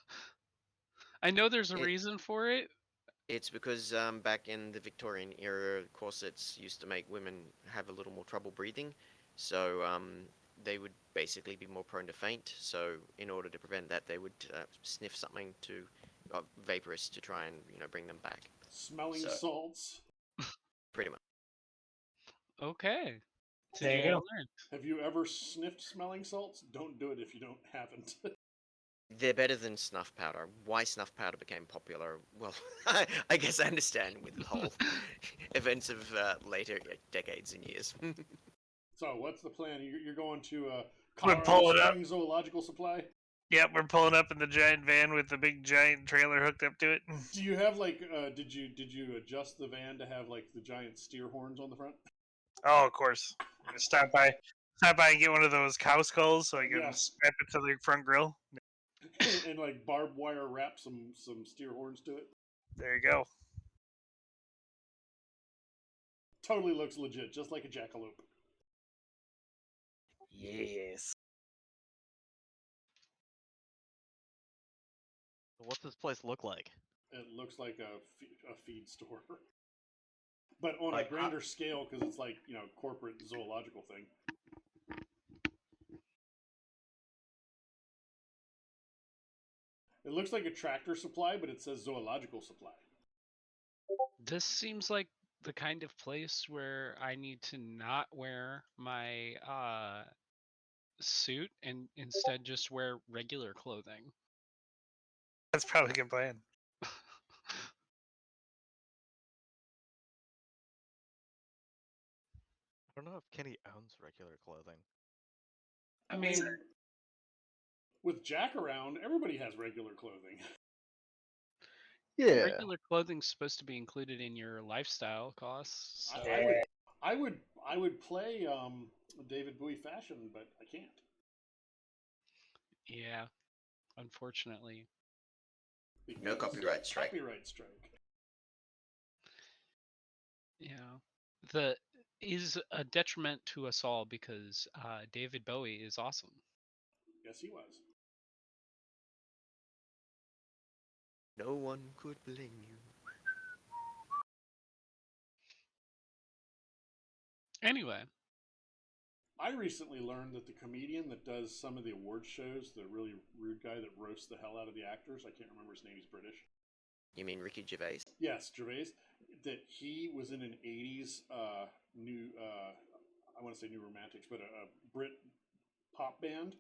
I know there's a reason for it. It's because back in the Victorian era, corsets used to make women have a little more trouble breathing, so they would basically be more prone to faint. So in order to prevent that, they would sniff something to vaporous to try and bring them back. Smelling salts. Pretty much. Okay. There you go. Have you ever sniffed smelling salts? Don't do it if you haven't. They're better than snuff powder. Why snuff powder became popular? Well, I guess I understand with the whole events of later decades and years. So, what's the plan? You're going to We're Colorado pulling up. Springs Zoological Supply? Yep, we're pulling up in the giant van with the big giant trailer hooked up to it. Do you have like? Did you adjust the van to have like the giant steer horns on the front? Oh, of course. Stop by and get one of those cow skulls so I can Yeah. strap it to the front grill. And like barbed wire wrap some steer horns to it. There you go. Totally looks legit, just like a jackalope. Yes. What's this place look like? It looks like a feed store, but on Like, a grander scale because it's like corporate zoological thing. It looks like a Tractor Supply, but it says Zoological Supply. This seems like the kind of place where I need to not wear my suit and instead just wear regular clothing. That's probably a good plan. I don't know if Kenny owns regular clothing. I mean, with Jack around, everybody has regular clothing. Yeah. Regular clothing's supposed to be included in your lifestyle costs. So. I would play David Bowie fashion, but I can't. Yeah, unfortunately. No copyright strike. Copyright strike. Yeah, is a detriment to us all because David Bowie is awesome. Yes, he was. No one could blame you. Anyway. I recently learned that the comedian that does some of the award shows, the really rude guy that roasts the hell out of the actors, I can't remember his name, he's British. You mean Ricky Gervais? Yes, Gervais. That he was in an 80s new, I want to say New Romantics, but a Brit pop band.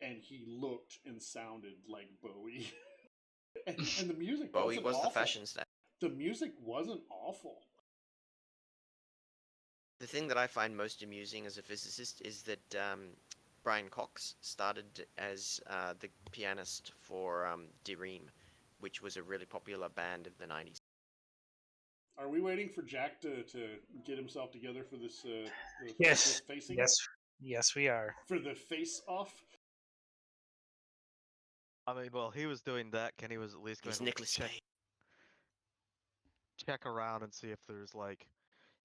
And he looked and sounded like Bowie. and the music Bowie wasn't was awful. the fashion star. The music wasn't awful. The thing that I find most amusing as a physicist is that Brian Cox started as the pianist for Dream, which was a really popular band of the 90s. Are we waiting for Jack to get himself together for this? Yes. This facing. Yes, we are. For the face off. I mean, well, he was doing that. Kenny was at least going He's to Nicholas check, Cage. check around and see if there's like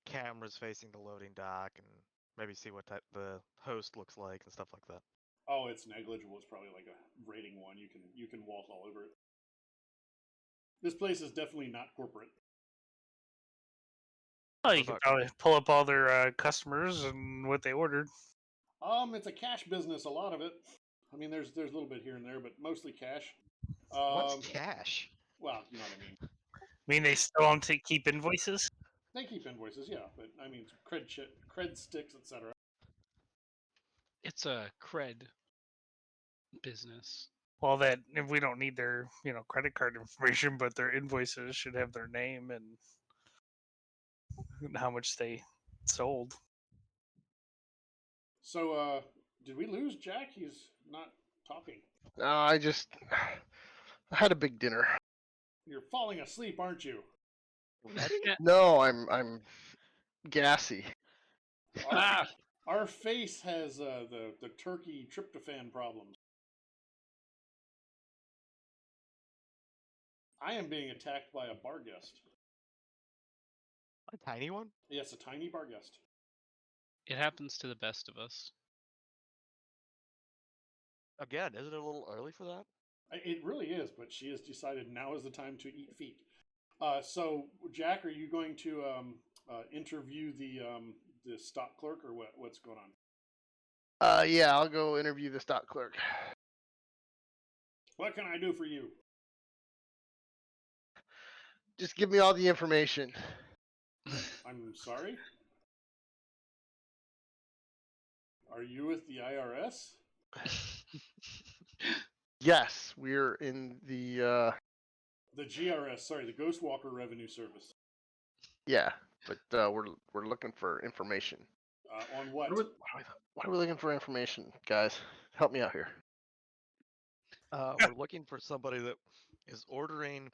cameras facing the loading dock and maybe see what type the host looks like and stuff like that. Oh, it's negligible. It's probably like a rating 1. You can walk all over it. This place is definitely not corporate. Oh, you can probably pull up all their customers and what they ordered. It's a cash business. A lot of it. I mean, there's a little bit here and there, but mostly cash. What's cash? Well, you know what I mean. I mean, they still don't keep invoices. They keep invoices, yeah, but I mean, cred sticks, etc. It's a cred business. Well, that if we don't need their credit card information, but their invoices should have their name and how much they sold. So, did we lose Jack? He's not talking. I had a big dinner. You're falling asleep, aren't you? No, I'm gassy. Our face has the turkey tryptophan problems. I am being attacked by a bar guest. A tiny one? Yes, a tiny bar guest. It happens to the best of us. Again, isn't it a little early for that? It really is, but she has decided now is the time to eat feet. So, Jack, are you going to interview the stock clerk, or what's going on? Yeah, I'll go interview the stock clerk. What can I do for you? Just give me all the information. I'm sorry? Are you with the IRS? Yes, we're in the GRS, sorry, the Ghost Walker Revenue Service. yeah, but we're looking for information. On what? What are we looking for information, guys? Help me out here. We're looking for somebody that is ordering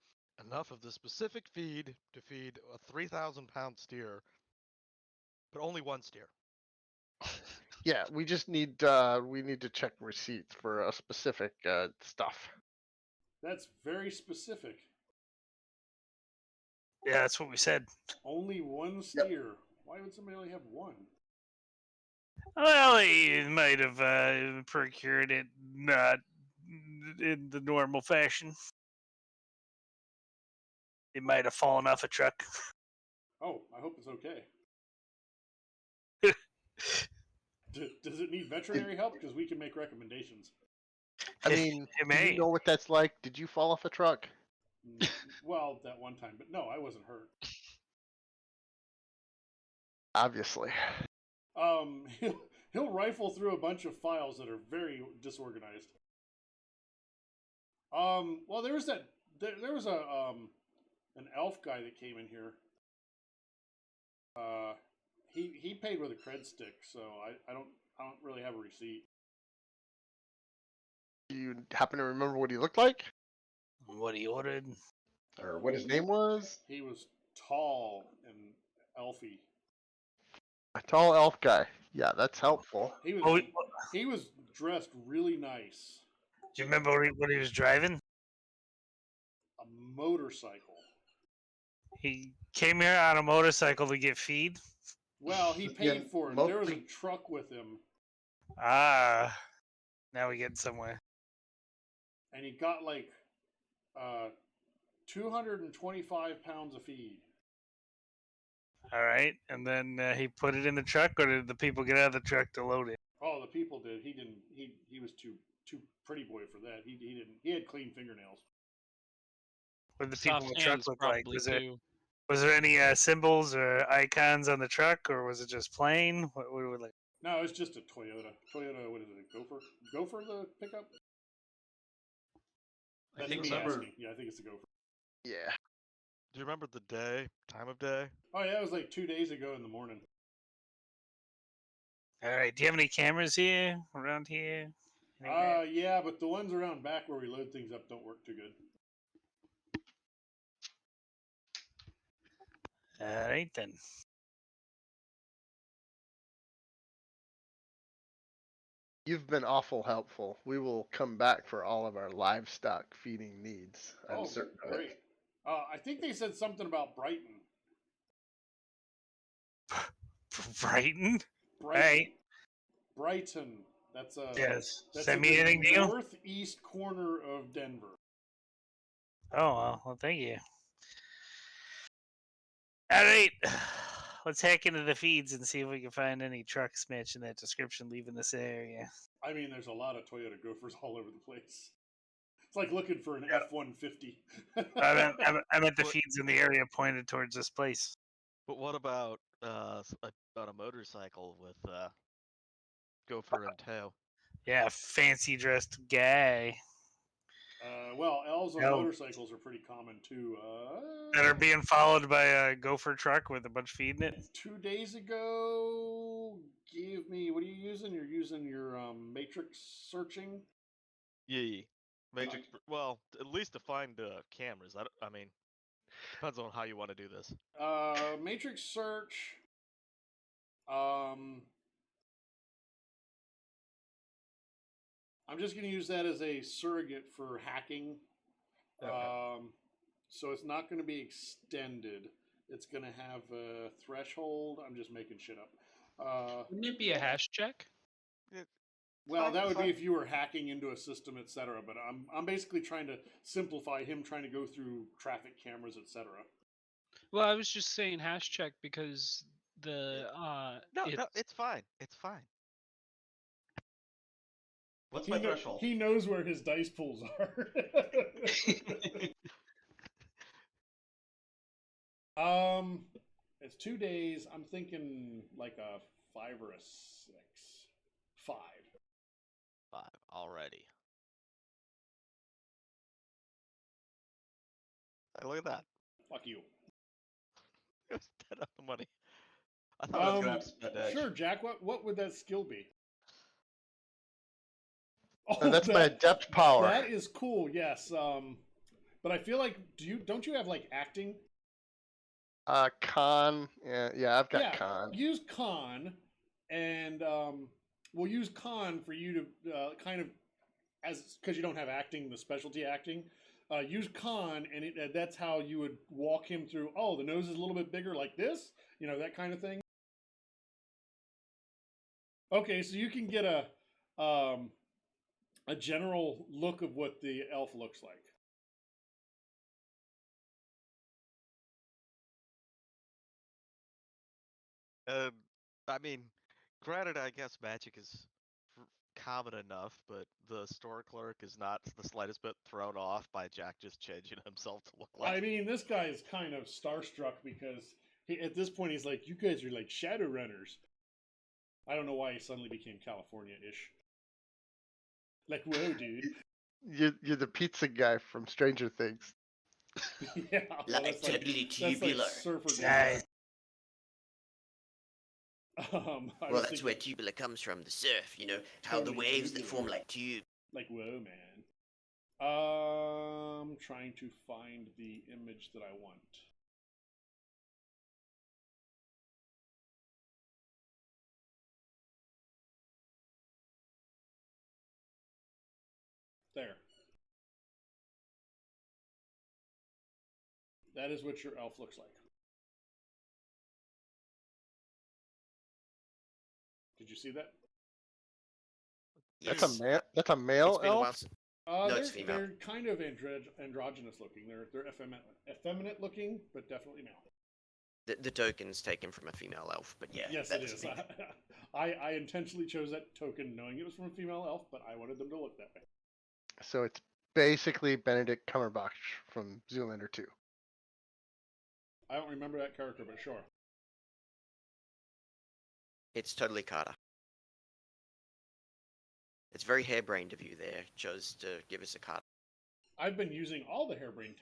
enough of the specific feed to feed a 3,000-pound steer, but only one steer. Yeah, we just need we need to check receipts for a specific stuff. That's very specific. Yeah, that's what we said. Only one steer. Yep. Why would somebody only have one? Well, he might have procured it not in the normal fashion. It might have fallen off a truck. Oh, I hope it's okay. Does it need veterinary help? Because we can make recommendations. I mean, do you know what that's like? Did you fall off a truck? Well, that one time, but no, I wasn't hurt. Obviously. He'll rifle through a bunch of files that are very disorganized. Well, there was an elf guy that came in here. He paid with a cred stick, so I don't really have a receipt. Do you happen to remember what he looked like? What he ordered? Or what his name was? He was tall and elfy. A tall elf guy. Yeah, that's helpful. He was dressed really nice. Do you remember what he was driving? A motorcycle. He came here on a motorcycle to get feed? Well, he paid for it. There was a truck with him. Ah, now we get somewhere. And he got like 225 pounds of feed. All right, and then he put it in the truck, or did the people get out of the truck to load it? Oh, the people did. He didn't. He was too pretty boy for that. He didn't. He had clean fingernails. What did the people in the truck look like? Was there any symbols or icons on the truck, or was it just plain? What would like? No, it's just a Toyota. Toyota, what is it? A Gopher? Gopher the pickup? That's me asking. Yeah, I think it's a Gopher. Yeah. Do you remember the time of day? Oh yeah, it was like 2 days ago in the morning. All right. Do you have any cameras here around here? Anywhere? Yeah, but the ones around back where we load things up don't work too good. All right then. You've been awful helpful. We will come back for all of our livestock feeding needs. I'm certain of it. Great. I think they said something about Brighton. Brighton. Brighton. Right. Brighton. That's Yes. that's Send in me the anything, Neil. northeast corner of Denver. Oh well, thank you. All right. Let's hack into the feeds and see if we can find any trucks matching that description leaving this area. I mean, there's a lot of Toyota Gophers all over the place. It's like looking for an Yeah. F-150. I meant the What- feeds in the area pointed towards this place. But what about a motorcycle with gopher in tow? Yeah, fancy dressed guy Well, elves on No. motorcycles are pretty common too. that are being followed by a gopher truck with a bunch feeding it. 2 days ago, give me. What are you using? You're using your matrix searching. Yeah. Matrix. Well, at least to find cameras. I mean, depends on how you want to do this. Matrix search. I'm just going to use that as a surrogate for hacking. Okay. So it's not going to be extended. It's going to have a threshold. I'm just making shit up. Wouldn't it be a hash check? Well, that would be if you were hacking into a system, etc. But I'm basically trying to simplify him trying to go through traffic cameras, etc. Well, I was just saying hash check because the No, it's fine. It's fine. What's He my kno- threshold? He knows where his dice pools are. It's 2 days. I'm thinking like a 5 or a 6. 5. 5 already. Hey, look at that. Fuck you. It was dead on the money. I thought I was gonna have to spend edge. Sure, Jack. What would that skill be? That's my adept power. That is cool. Yes. But I feel like don't you have like acting? Con. Yeah, I've got con. Use con, and we'll use con for you to kind of because you don't have acting, the specialty acting. Use con, and that's how you would walk him through. Oh, the nose is a little bit bigger, like this. You know, that kind of thing. Okay, so you can get a general look of what the elf looks like. I mean, granted, I guess magic is common enough, but the store clerk is not the slightest bit thrown off by Jack just changing himself to look like. I mean, this guy is kind of starstruck because at this point he's like, "You guys are like Shadowrunners." I don't know why he suddenly became California-ish. Like, whoa, dude. You're the pizza guy from Stranger Things. Yeah, well, Like totally tubular. That's like surfer Nice. Well, that's where tubular comes from, the surf, you know, how the Totally waves that tubular. form like tube. Like, whoa, man. Trying to find the image that I want. There. That is what your elf looks like. Did you see that? Yes. That's a male It's been a while elf. since. No, it's female. They're kind of androgynous looking. They're effeminate looking, but definitely male. The token's taken from a female elf, but yeah. Yes, that it doesn't is. mean- I intentionally chose that token knowing it was from a female elf, but I wanted them to look that way. So it's basically Benedict Cumberbatch from Zoolander 2. I don't remember that character, but sure. It's totally Carter. It's very harebrained of you there, chose to give us a Carter. I've been using all the harebrained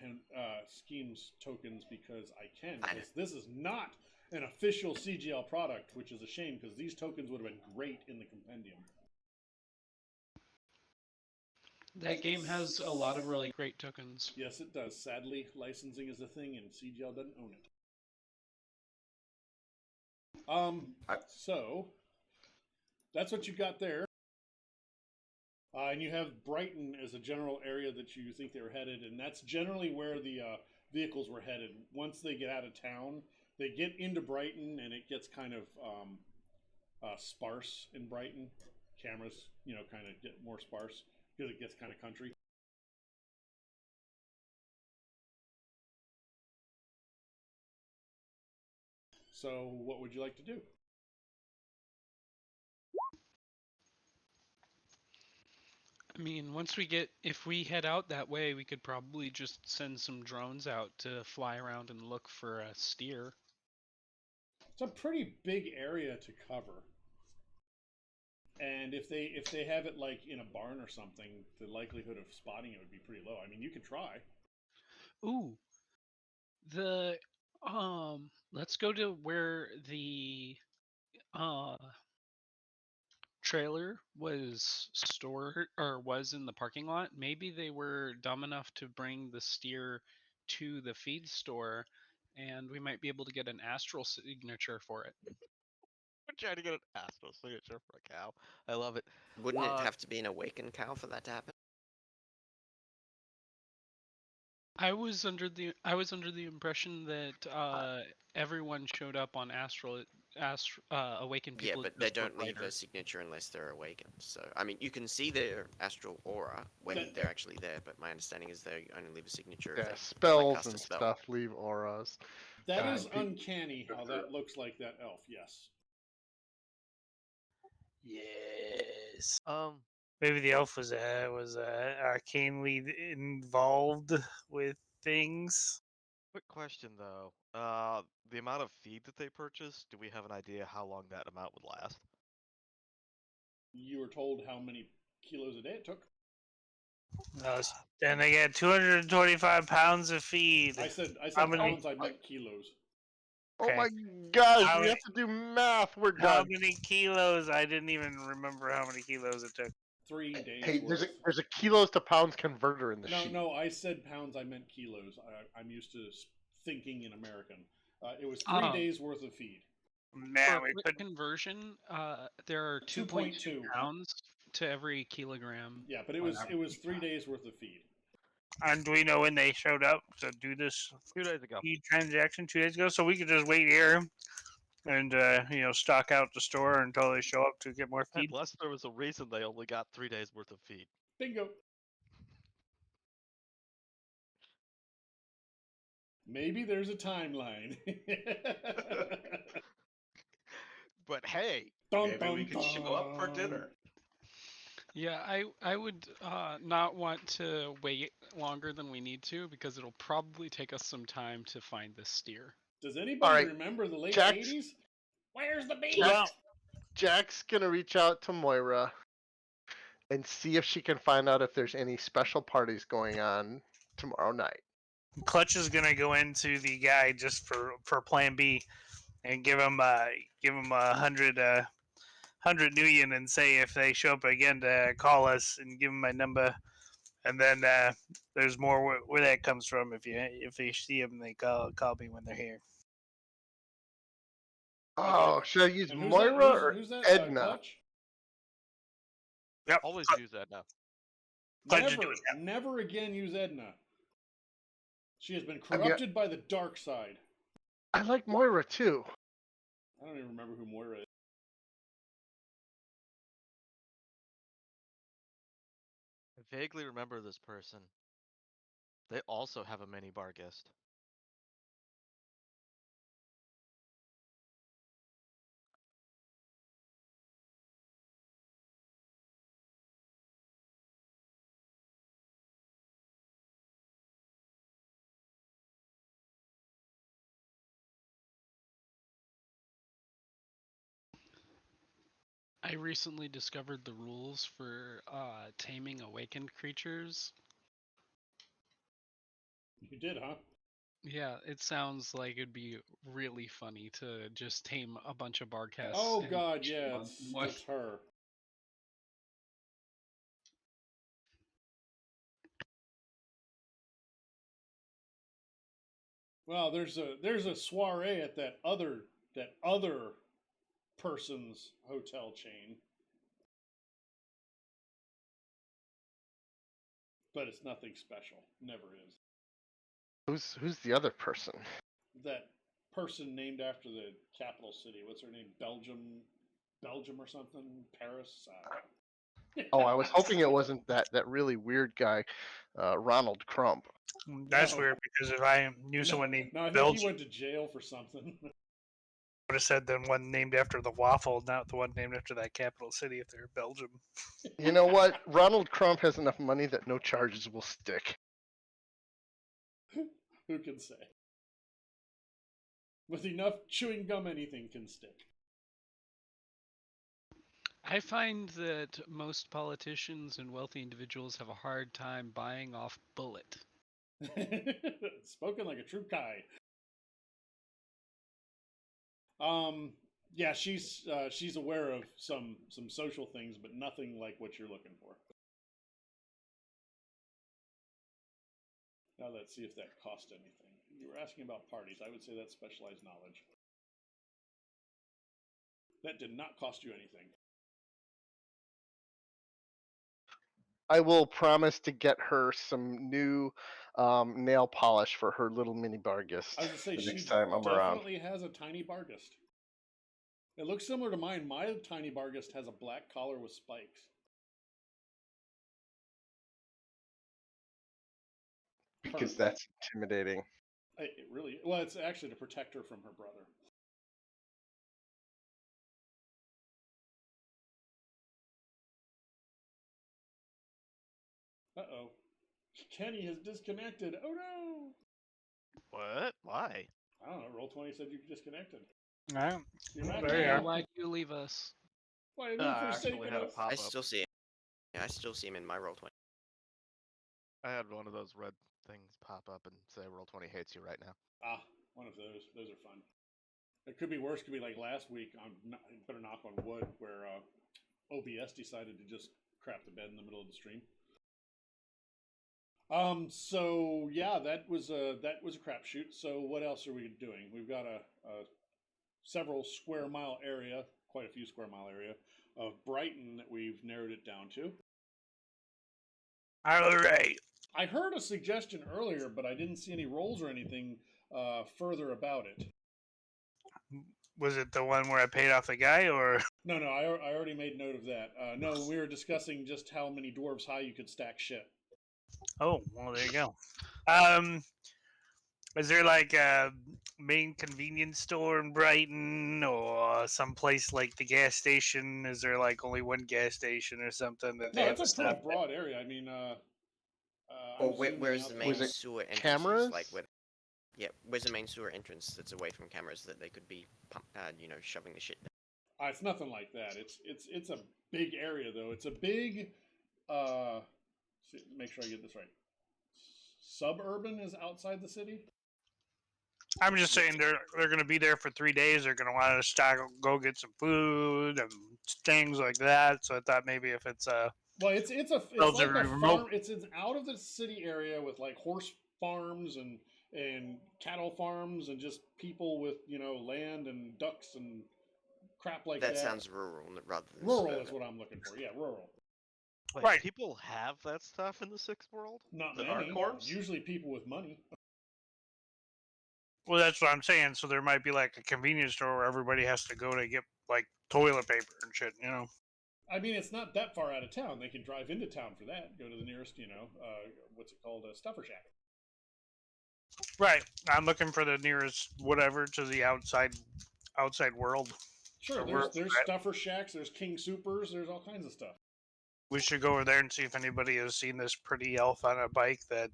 schemes tokens because I can. I know. This is not an official CGL product, which is a shame because these tokens would have been great in the compendium. That game has a lot of really great tokens. Yes, it does. Sadly, licensing is a thing, and CGL doesn't own it. So that's what you got there. And you have Brighton as a general area that you think they were headed, and that's generally where the vehicles were headed. Once they get out of town, they get into Brighton, and it gets kind of sparse in Brighton. Cameras, kind of get more sparse because it gets kind of country. So, what would you like to do? I mean, if we head out that way, we could probably just send some drones out to fly around and look for a steer. It's a pretty big area to cover. And if they have it like in a barn or something, the likelihood of spotting it would be pretty low. I mean, you could try. Ooh. Let's go to where the trailer was stored or was in the parking lot. Maybe they were dumb enough to bring the steer to the feed store, and we might be able to get an astral signature for it. We're trying to get an astral signature for a cow. I love it. Wouldn't it have to be an awakened cow for that to happen? I was under the impression that everyone showed up on awakened people. Yeah, but they don't leave a signature unless they're awakened. So, I mean, you can see their astral aura when they're actually there, but my understanding is they only leave a signature. Yeah, if spells and stuff leave auras. That is uncanny how that looks like that elf, yes. Yes. Maybe the elf was arcanely involved with things. Quick question though. The amount of feed that they purchased, do we have an idea how long that amount would last? You were told how many kilos a day it took. Then they get 225 pounds of feed. I said pounds, I meant kilos. Okay. Oh my gosh, we have to do math. We're done. How many kilos? I didn't even remember how many kilos it took. 3 days. Hey, there's a kilos to pounds converter in the sheet. No, I said pounds, I meant kilos. I'm used to thinking in American. It was 3 days worth of feed. Man, for conversion, there are 2.2 pounds to every kilogram. Yeah, but it was 3 days worth of feed. And do we know when they showed up to do this 2 days ago. feed transaction? 2 days ago, so we could just wait here and stock out the store until they show up to get more feed. Unless there was a reason they only got 3 days worth of feed. Bingo. Maybe there's a timeline. But hey, maybe we could show up for dinner. Yeah, I would not want to wait longer than we need to because it'll probably take us some time to find this steer. Does anybody remember the late 80s? Where's the beast? Jack's gonna reach out to Moira and see if she can find out if there's any special parties going on tomorrow night. Clutch is gonna go into the guy just for Plan B and give him 100 million and say if they show up again to call us and give them my number, and then there's more where that comes from. If they see them, they call me when they're here. Oh, should I use Moira or Edna? Yep. Always use Edna. Never again use Edna. She has been corrupted by the dark side. I like Moira too. I don't even remember who Moira is. I vaguely remember this person. They also have a mini bar guest. I recently discovered the rules for taming awakened creatures. You did, huh? Yeah, it sounds like it'd be really funny to just tame a bunch of barcasts. Oh and God, teach them yeah, on what- it's her. Well, there's a soiree at that other person's hotel chain, but it's nothing special. Never is. Who's the other person? That person named after the capital city. What's her name? Belgium or something? Paris? Oh, I was hoping it wasn't that really weird guy, Ronald Crump. That's No. weird because if I knew someone named No, I think Belgium, he went to jail for something. I would have said the one named after the waffle, not the one named after that capital city if they're Belgium. You know what? Ronald Crump has enough money that no charges will stick. Who can say? With enough chewing gum, anything can stick. I find that most politicians and wealthy individuals have a hard time buying off bullet. Spoken like a true Kai. Yeah, she's aware of some social things, but nothing like what you're looking for. Now let's see if that cost anything. You were asking about parties. I would say that's specialized knowledge. That did not cost you anything. I will promise to get her some new nail polish for her little mini Bargist I was going to say, the next she time I'm around. definitely has a tiny Bargist. It looks similar to mine. My tiny Bargist has a black collar with spikes. Because Her. that's intimidating. It really, well, it's actually to protect her from her brother. Uh-oh. Kenny has disconnected. Oh no! What? Why? I don't know. Roll20 said you disconnected. All right. You're back There you now. are. Why'd you leave us? Why have I you actually forsaken had a us? pop I up. still see him. Yeah, I still see him in my Roll20. I had one of those red things pop up and say Roll20 hates you right now. Ah, one of those. Those are fun. It could be worse. Could be like last week. Better knock on wood, where OBS decided to just crap the bed in the middle of the stream. So yeah, that was a crapshoot. So what else are we doing? We've got a several square mile area, quite a few square mile area of Brighton that we've narrowed it down to. All right. I heard a suggestion earlier, but I didn't see any rolls or anything further about it. Was it the one where I paid off the guy, or? No, I already made note of that. No, we were discussing just how many dwarves high you could stack shit. Oh, well, there you go. Is there like a main convenience store in Brighton, or some place like the gas station? Is there like only one gas station or something that they No, have it's to a pretty stop? broad area. I mean, Or I'm zooming where's out the there. main Was it sewer entrances? cameras? Like where? Yeah, where's the main sewer entrance that's away from cameras that they could be, shoving the shit down? It's nothing like that. It's a big area though. It's a big. Make sure I get this right. Suburban is outside the city. I'm just saying they're going to be there for 3 days. They're going to want to stop, go get some food and things like that. So I thought maybe if it's Well, it's like a remote. farm. It's out of the city area with like horse farms and cattle farms and just people with land and ducks and crap like that. That sounds rural rather than rural suburban. is what I'm looking for. Yeah, rural. Wait, Right. People have that stuff in the Sixth World? Not The many. hardcores? Usually people with money. Well, that's what I'm saying. So there might be like a convenience store where everybody has to go to get like toilet paper and shit. I mean, it's not that far out of town. They can drive into town for that. Go to the nearest, what's it called, a stuffer shack. Right. I'm looking for the nearest whatever to the outside world. Sure, there's stuffer shacks. There's King Supers. There's all kinds of stuff. We should go over there and see if anybody has seen this pretty elf on a bike that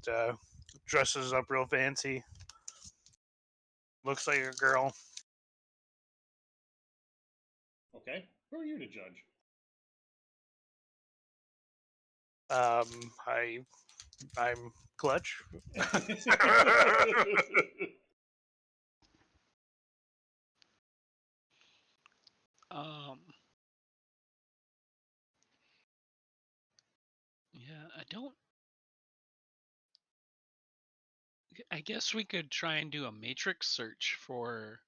dresses up real fancy. Looks like a girl. Okay, who are you to judge? I I'm clutch. Um. Yeah, I don't. I guess we could try and do a matrix search for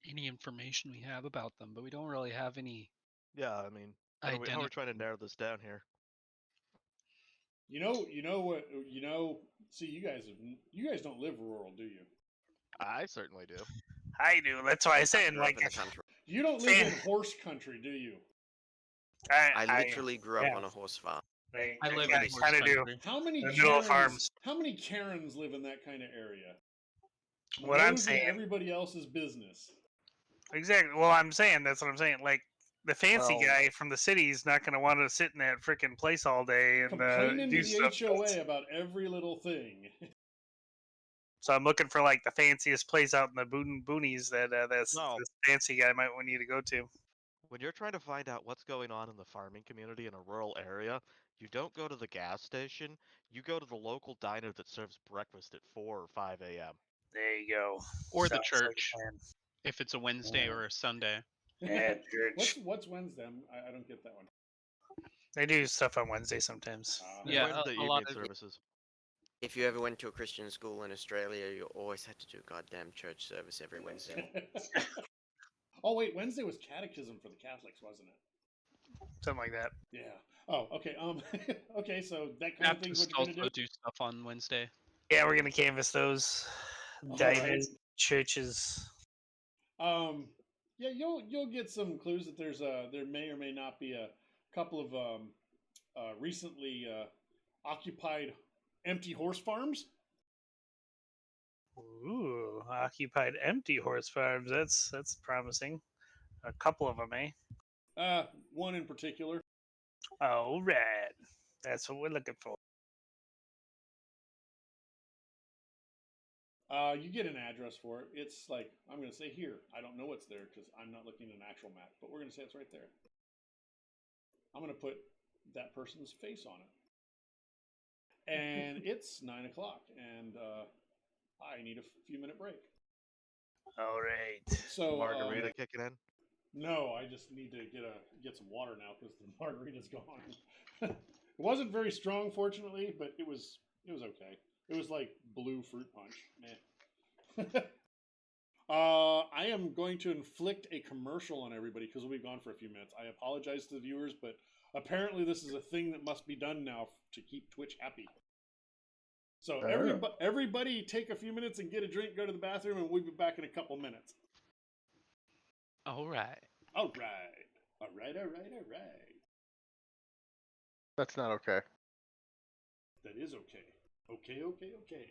any information we have about them, but we don't really have any Yeah, I mean, how are we identity. trying to narrow this down here? you know what? See, you guys don't live rural, do you? I certainly do. I do. That's why I I said grew up like in the country. You don't live in horse country, do you? I literally grew up on a horse farm. I live I in horse kind of do. country. How many The middle of Karens? farms. How many Karens live in that kind of area? What I'm Nosing saying, everybody else's business. exactly. Well, I'm saying that's what I'm saying. Like the fancy Well- guy from the city is not going to want to sit in that freaking place all day and Complaining do to the stuff. HOA about every little thing. So I'm looking for like the fanciest place out in the boonies that No. this fancy guy might need to go to. When you're trying to find out what's going on in the farming community in a rural area, you don't go to the gas station. You go to the local diner that serves breakfast at 4 or 5 a.m. There you go. Or the Sounds like a church, plan. if it's a Wednesday Yeah. or a Sunday. Yeah, church. What's Wednesday? I don't get that one. They do stuff on Wednesday sometimes. Yeah, Wednesday a lot evening of services. If you ever went to a Christian school in Australia, you always had to do a goddamn church service every Wednesday. Oh wait, Wednesday was catechism for the Catholics, wasn't it? Something like that. Yeah. Oh, okay. Okay. So that kind of thing's Baptists what you're also gonna do. do stuff on Wednesday. Yeah, we're gonna canvas those All diners, churches. Yeah, you'll get some clues that there may or may not be a couple of recently occupied empty horse farms. Ooh, occupied empty horse farms. That's promising. A couple of them, eh? One in particular. All right, that's what we're looking for. You get an address for it. It's like I'm going to say here. I don't know what's there because I'm not looking at an actual map, but we're going to say it's right there. I'm going to put that person's face on it, and it's 9 o'clock, and I need a few minute break. All right. So Margarita kicking in. No, I just need to get some water now because the margarita's gone. It wasn't very strong, fortunately, but it was okay. It was like blue fruit punch. Meh. I am going to inflict a commercial on everybody because we'll be gone for a few minutes. I apologize to the viewers, but apparently this is a thing that must be done now to keep Twitch happy. So everybody take a few minutes and get a drink, go to the bathroom, and we'll be back in a couple minutes. All right. All right. All right, all right, all right. That's not okay. That is okay. Okay, okay, okay.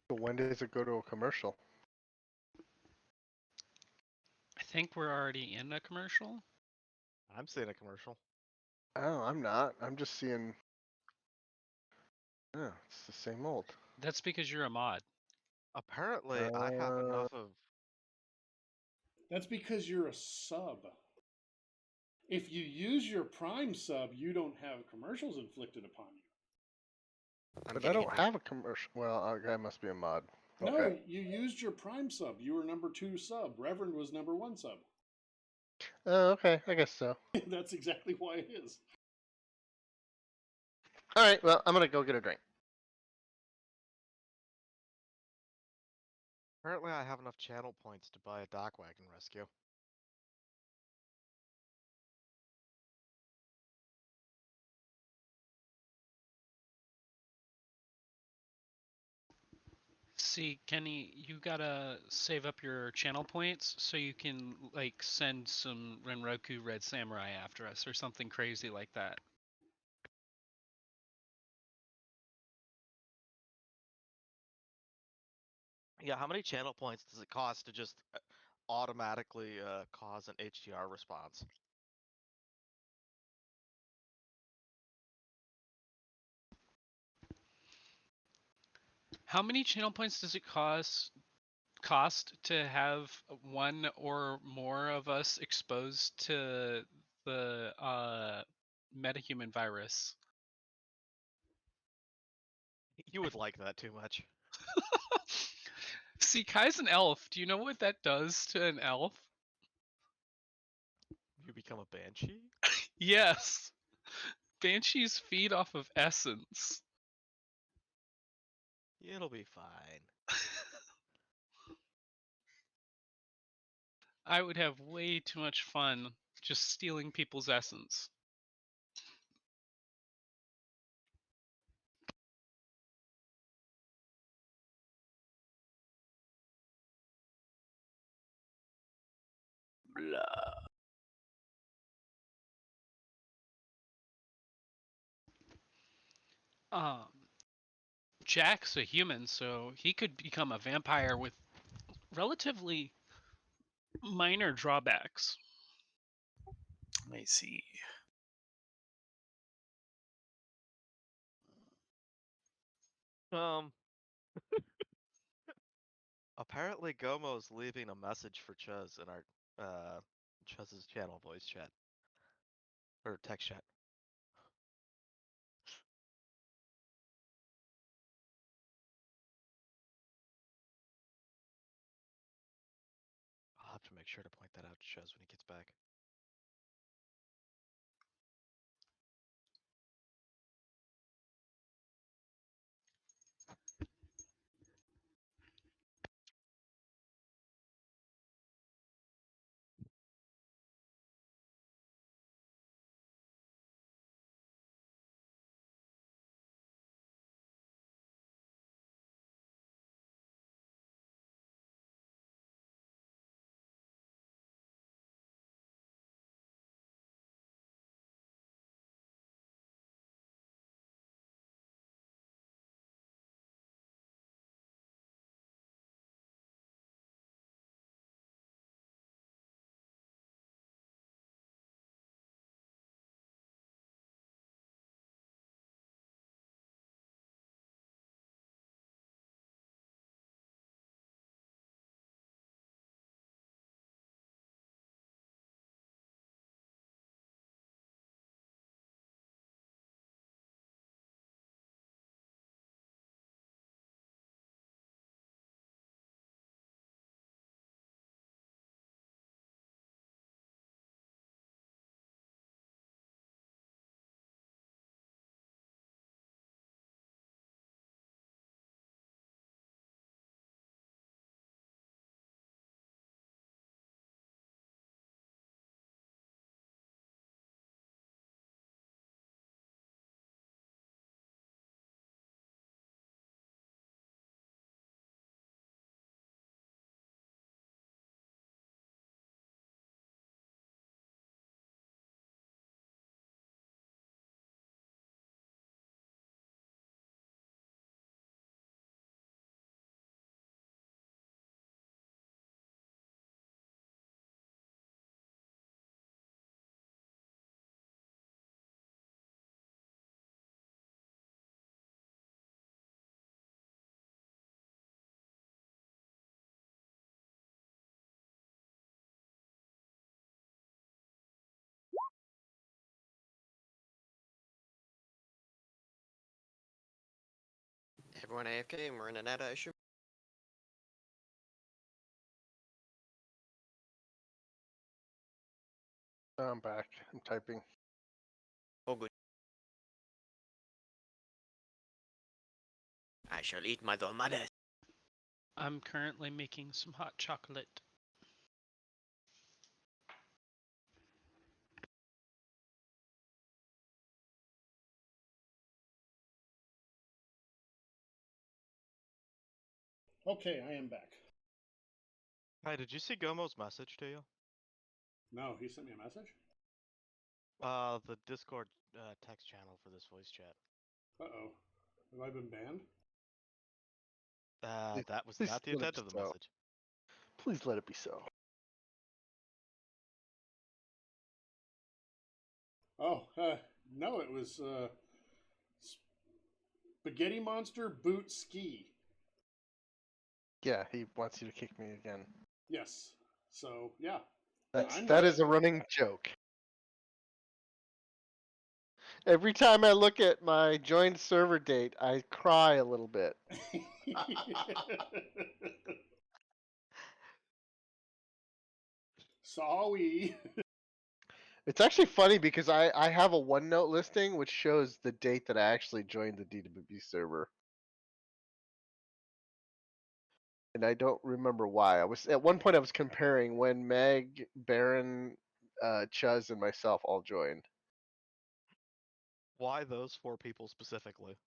But when does it go to a commercial? I think we're already in a commercial. I'm seeing a commercial. Oh, I'm not. I'm just seeing. Oh, it's the same old. That's because you're a mod. Apparently, I have enough of. That's because you're a sub. If you use your Prime sub, you don't have commercials inflicted upon you. But I don't have a commercial. Well, I must be a mod. Okay. No, you used your Prime sub. You were number 2 sub. Reverend was number 1 sub. Oh, okay. I guess so. That's exactly why it is. All right. Well, I'm gonna go get a drink. Apparently, I have enough channel points to buy a dock wagon rescue. See, Kenny, you gotta save up your channel points so you can like send some Renroku Red Samurai after us or something crazy like that. Yeah, how many channel points does it cost to just automatically cause an HDR response. How many channel points does it cost to have one or more of us exposed to the metahuman virus? You would like that too much. See, Kai's an elf. Do you know what that does to an elf? You become a banshee? Yes. Banshees feed off of essence. It'll be fine. I would have way too much fun just stealing people's essence. Blah. Um, Jack's a human, so he could become a vampire with relatively minor drawbacks. Let me see. Apparently Gomo's leaving a message for Chuz in our Chuz's channel voice chat. Or text chat. I'll have to make sure to point that out to Chuz when he gets back. Everyone AFK and we're in an ad, I assume. I'm back. I'm typing. All good. I shall eat my tamales. I'm currently making some hot chocolate. Okay, I am back. Hi, did you see Gomo's message to you? No, he sent me a message? The Discord text channel for this voice chat. Uh-oh. Have I been banned? That was Please not the let it intent be of the so. message. Please let it be so. Oh, no, it was Spaghetti Monster Boot Ski. Yeah, he wants you to kick me again. Yes. So yeah, That is a running joke. Every time I look at my joined server date, I cry a little bit. Sorry. It's actually funny because I have a OneNote listing which shows the date that I actually joined the DWB server. And I don't remember why. At one point I was comparing when Meg, Baron, Chuz, and myself all joined. Why those 4 people specifically?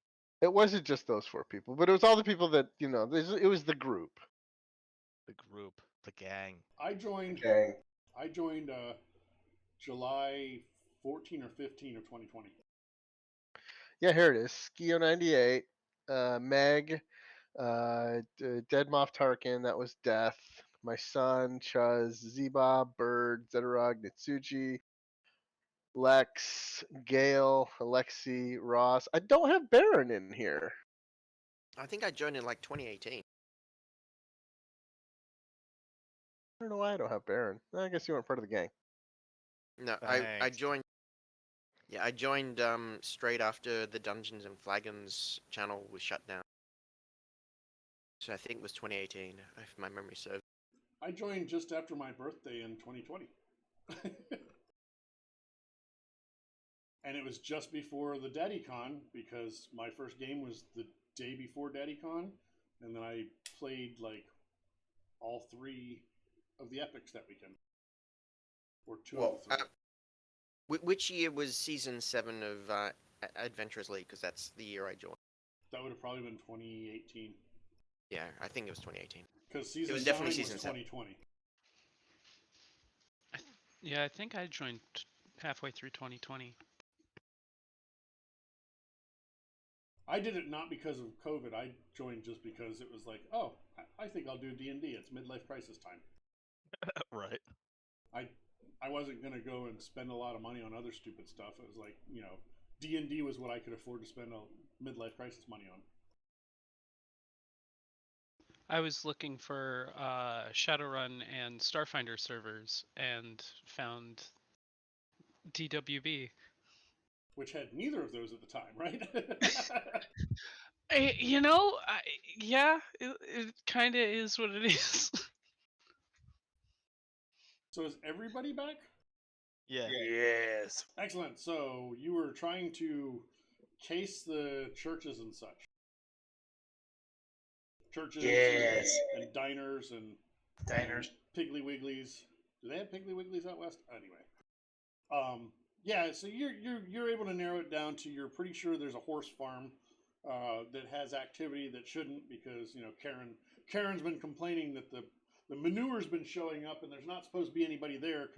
It wasn't just those 4 people, but it was all the people that it was the group. The group, the gang. I joined. I joined July 14 or 15 of 2020. Yeah, here it is. Skio 98, Meg, Dead Moff Tarkin, that was Death. My son, Chuz, Zeba, Bird, Zetarog, Nitsuji, Lex, Gale, Alexi, Ross. I don't have Baron in here. I think I joined in like 2018. I don't know why I don't have Baron. I guess you weren't part of the gang. No, I Thanks. joined. Yeah, I joined straight after the Dungeons and Flagons channel was shut down. So I think it was 2018, if my memory serves. I joined just after my birthday in 2020. And it was just before the DaddyCon because my first game was the day before DaddyCon, and then I played like all 3 of the epics that weekend, or 2 of the 3. Which year was season 7 of Adventurers League? Because that's the year I joined. That would have probably been 2018. Yeah, I think it was 2018. Because season It was 9 definitely was season 7. 2020. Yeah, I think I joined halfway through 2020. I did it not because of COVID. I joined just because it was like, oh, I think I'll do D&D. It's midlife crisis time. Right. I wasn't gonna go and spend a lot of money on other stupid stuff. It was like, D&D was what I could afford to spend a midlife crisis money on. I was looking for Shadowrun and Starfinder servers and found DWB. Which had neither of those at the time, right? Yeah, it kind of is what it is. So is everybody back? Yeah. Yes. Excellent. So you were trying to case the churches and such. Churches and diners and Piggly Wigglies. Do they have Piggly Wigglies out west? Anyway. Yeah, so you're able to narrow it down to you're pretty sure there's a horse farm that has activity that shouldn't because Karen's been complaining that the manure's been showing up and there's not supposed to be anybody there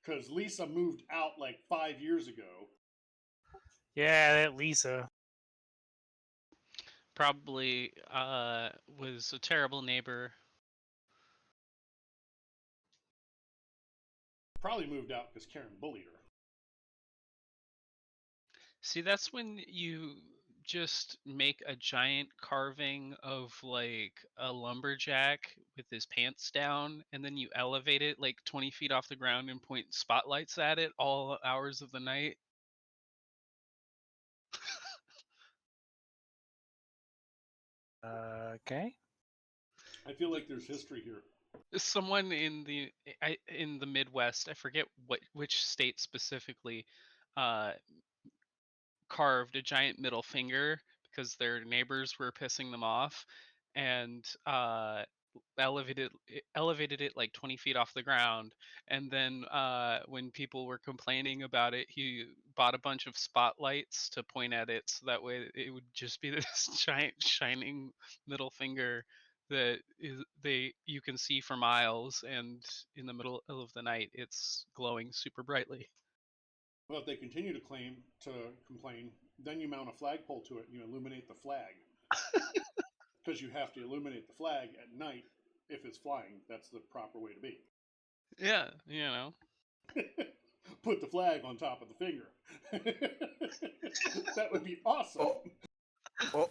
because Lisa moved out like 5 years ago. Yeah, that Lisa. Probably was a terrible neighbor. Probably moved out because Karen bullied her. See, that's when you just make a giant carving of like a lumberjack with his pants down, and then you elevate it like 20 feet off the ground and point spotlights at it all hours of the night. Okay. I feel like there's history here. Someone in the Midwest, I forget which state specifically, carved a giant middle finger because their neighbors were pissing them off, and elevated it like 20 feet off the ground. And then when people were complaining about it, he bought a bunch of spotlights to point at it, so that way it would just be this giant shining middle finger that you can see for miles, and in the middle of the night it's glowing super brightly. Well, if they continue to complain, then you mount a flagpole to it and you illuminate the flag. Because you have to illuminate the flag at night if it's flying. That's the proper way to be. Yeah, put the flag on top of the finger. That would be awesome.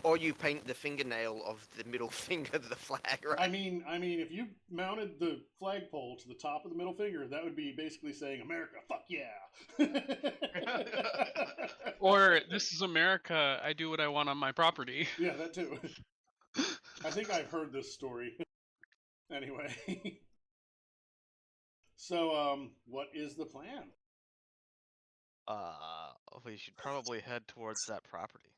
Or you paint the fingernail of the middle finger the flag, right? I mean, if you mounted the flagpole to the top of the middle finger, that would be basically saying, "America, fuck yeah." Or this is America. I do what I want on my property. Yeah, that too. I think I've heard this story. Anyway, so what is the plan? We should probably head towards that property.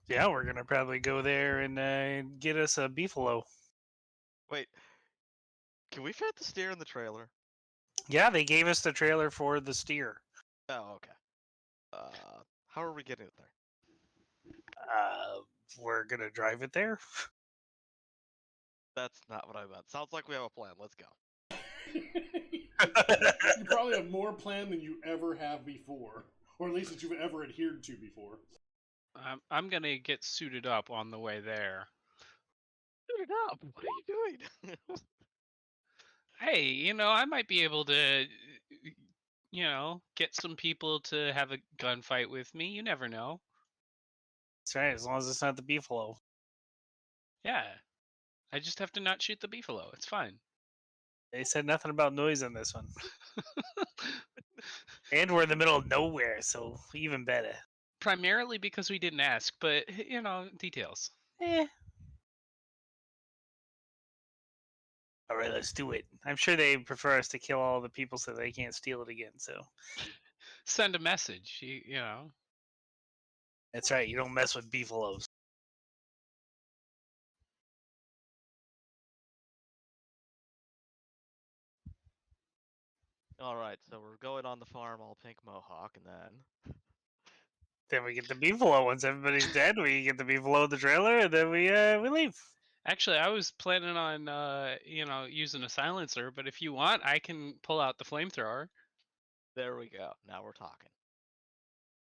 Yeah, we're gonna probably go there and get us a beefalo. Wait, can we fit the steer in the trailer? Yeah, they gave us the trailer for the steer. Oh, okay. How are we getting it there? We're gonna drive it there. That's not what I meant. Sounds like we have a plan. Let's go. You probably have more plan than you ever have before, or at least that you've ever adhered to before. I'm gonna get suited up on the way there. Suit it up. What are you doing? Hey, I might be able to, get some people to have a gunfight with me. You never know. That's right, as long as it's not the beefalo. Yeah. I just have to not shoot the beefalo. It's fine. They said nothing about noise in this one. And we're in the middle of nowhere, so even better. Primarily because we didn't ask, but, details. All right, let's do it. I'm sure they prefer us to kill all the people so they can't steal it again, so. Send a message, you know. That's right, you don't mess with beefalos. All right, so we're going on the farm all pink mohawk, and Then we get the beefalo. Once everybody's dead, we get the beefalo in the trailer, and then we leave. Actually, I was planning on, using a silencer, but if you want, I can pull out the flamethrower. there we go. Now we're talking.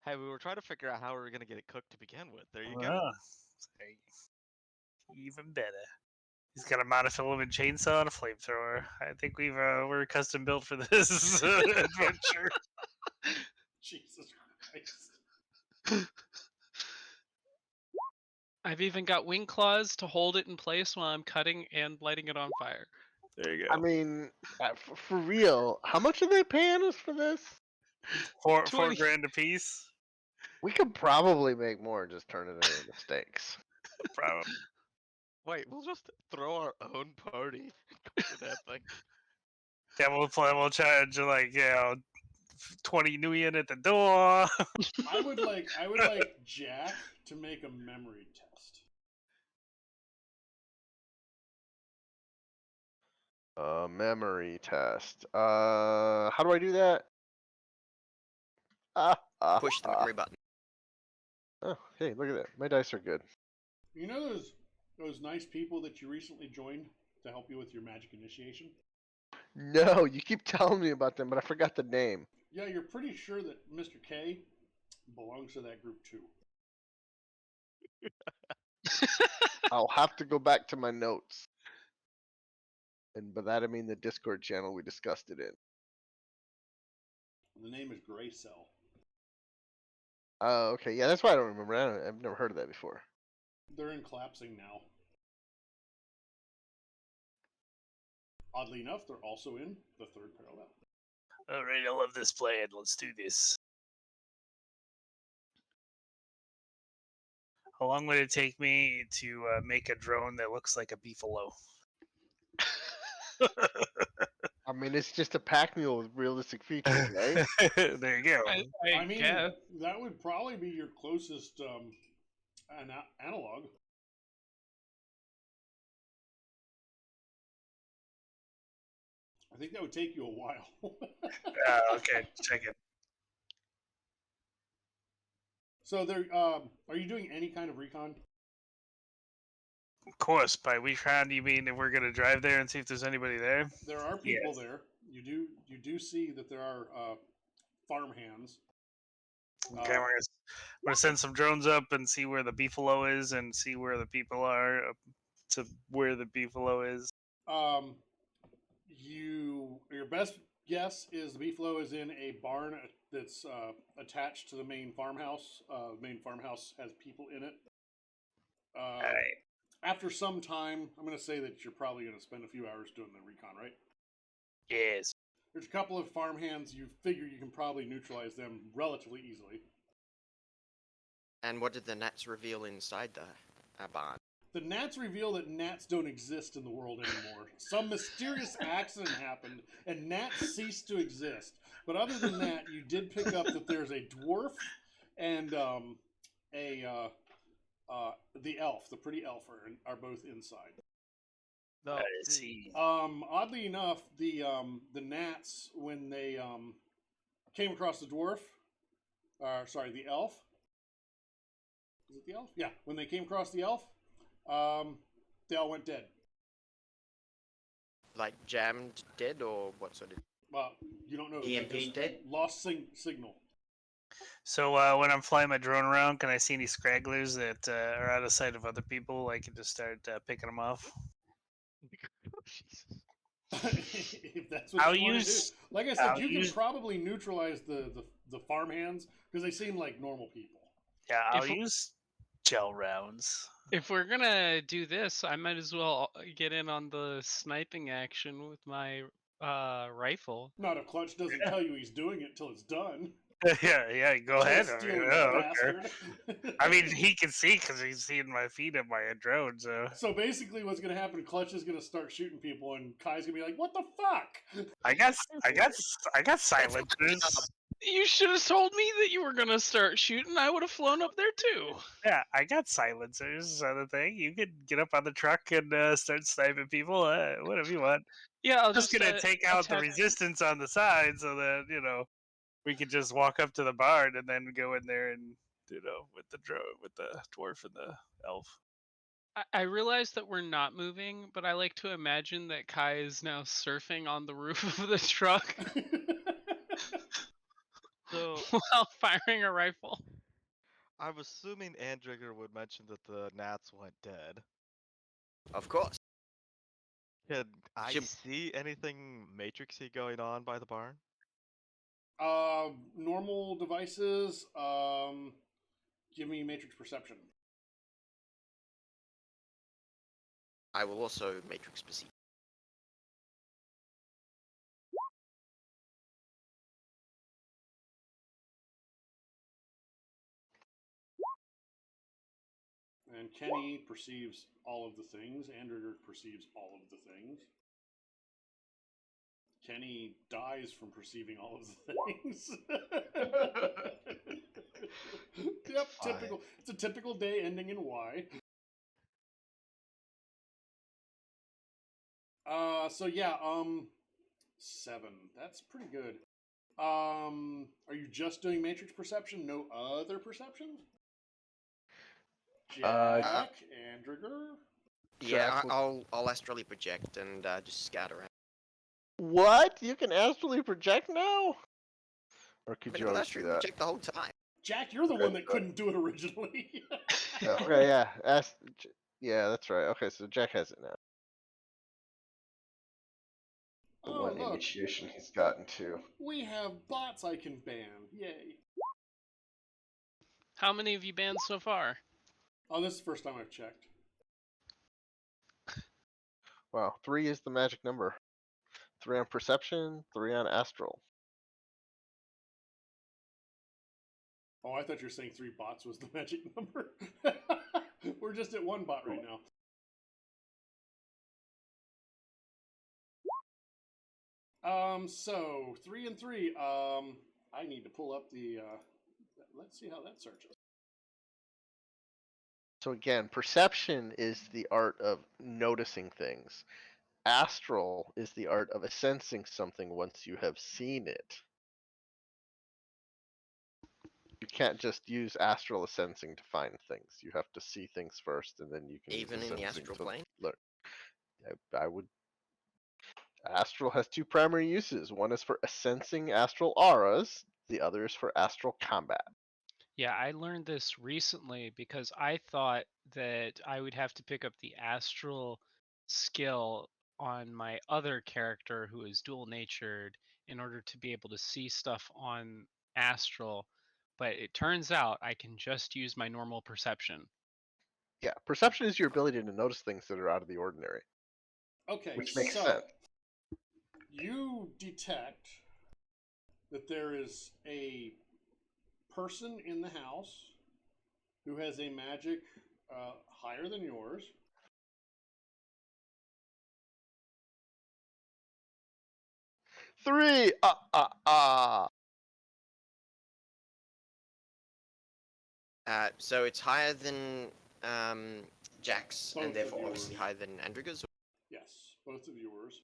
Hey, we were trying to figure out how we were going to get it cooked to begin with. There you go. Even better. He's got a monofilament chainsaw and a flamethrower. I think we're custom built for this adventure. Jesus Christ. I've even got wing claws to hold it in place while I'm cutting and lighting it on fire. There you go. I mean, for real, how much are they paying us for this? Four 20. $4,000 a piece. We could probably make more and just turn it into steaks. Probably. Wait, we'll just throw our own party to that thing. Yeah, we'll charge 20 nuyen at the door. I would like Jack to make a memory test. Memory test. How do I do that? Push the memory button. Oh, hey, look at that. My dice are good. You know those nice people that you recently joined to help you with your magic initiation? No, you keep telling me about them, but I forgot the name. Yeah, you're pretty sure that Mr. K belongs to that group too. I'll have to go back to my notes. And by that I mean the Discord channel we discussed it in. The name is Gray Cell. Oh, okay. Yeah, that's why I don't remember. I've never heard of that before. They're in collapsing now. Oddly enough, they're also in the third parallel. All right, I love this plan. Let's do this. How long would it take me to make a drone that looks like a beefalo? I mean, it's just a pack mule with realistic features, right? There you go. I mean, guess. that would probably be your closest analog. I think that would take you a while. Okay, check it. So there, are you doing any kind of recon? Of course, by recon you mean if we're gonna drive there and see if there's anybody there? There are people there. You do see that there are farm hands. Okay, we're gonna send some drones up and see where the beefalo is and see where the people are to where the beefalo is. Your best guess is the beefalo is in a barn that's attached to the main farmhouse. The main farmhouse has people in it. Alright. After some time, I'm going to say that you're probably going to spend a few hours doing the recon, right? Yes. There's a couple of farmhands. You figure you can probably neutralize them relatively easily. And what did the gnats reveal inside the barn? The gnats reveal that gnats don't exist in the world anymore. Some mysterious accident happened, and gnats ceased to exist. But other than that, you did pick up that there's a dwarf and the elf, the pretty elf, are both inside. No, I see, see. Oddly enough, the gnats when they came across the dwarf, sorry, the elf. Is it the elf? Yeah, when they came across the elf, they all went dead. Like jammed dead, or what sort of? Well, you don't know. EMP Just dead? lost signal. So when I'm flying my drone around, can I see any scragglers that are out of sight of other people? I can just start picking them off. Jesus. If that's what I'll you want to do. use- Like I said, I'll you can use- probably neutralize the farmhands because they seem like normal people. Yeah, I'll If- use gel rounds. If we're gonna do this, I might as well get in on the sniping action with my rifle. Not if Clutch doesn't Yeah. tell you he's doing it till it's done. yeah, go ahead. Stealing Oh, okay. bastard. I mean, he can see because he's seeing my feet in my drone. So So basically, what's going to happen? Clutch is going to start shooting people, and Kai's going to be like, "What the fuck?" I got silencers. You should have told me that you were gonna start shooting. I would have flown up there too. Yeah, I got silencers. On the thing, you could get up on the truck and start sniping people. Whatever you want. Yeah, I'll Just gonna take out the attack- resistance on the side so that we could just walk up to the barn and then go in there and with the dwarf and the elf. I realize that we're not moving, but I like to imagine that Kai is now surfing on the roof of the truck So while firing a rifle. I'm assuming Andrigger would mention that the gnats went dead. Of course. Can I Should- see anything matrixy going on by the barn? Normal devices. Give me matrix perception. I will also matrix perceive. And Kenny perceives all of the things. Andrew perceives all of the things. Kenny dies from perceiving all of the things. Yep, typical. It's a typical day ending in Y. So yeah, 7. That's pretty good. Are you just doing matrix perception? No other perception? Jack, Andrigger. Yeah, I'll astrally project and just scout around. What? You can astrally project now? Or could But you I'll always do astrally that? project the whole time. Jack, you're the one that couldn't do it originally. Okay, yeah. Yeah, that's right. Okay, so Jack has it now. The Oh, one look. initiation he's gotten to. We have bots I can ban. Yay. How many have you banned so far? Oh, this is the first time I've checked. Wow, 3 is the magic number. 3 on perception, 3 on astral. Oh, I thought you were saying 3 bots was the magic number. We're just at 1 bot right now. So 3 and 3. I need to pull up the. Let's see how that searches. So again, perception is the art of noticing things. Astral is the art of sensing something once you have seen it. You can't just use astral sensing to find things. You have to see things first, and then you can Even use in the sensing astral to plane? look. I would. Astral has 2 primary uses. One is for sensing astral auras. The other is for astral combat. Yeah, I learned this recently because I thought that I would have to pick up the astral skill on my other character who is dual natured in order to be able to see stuff on astral, but it turns out I can just use my normal perception. Yeah, perception is your ability to notice things that are out of the ordinary, Okay, which makes so sense. you detect that there is a person in the house who has a magic higher than yours. Three. So it's higher than Jack's, Both and of therefore yours. obviously higher than Andriga's. Yes, both of yours.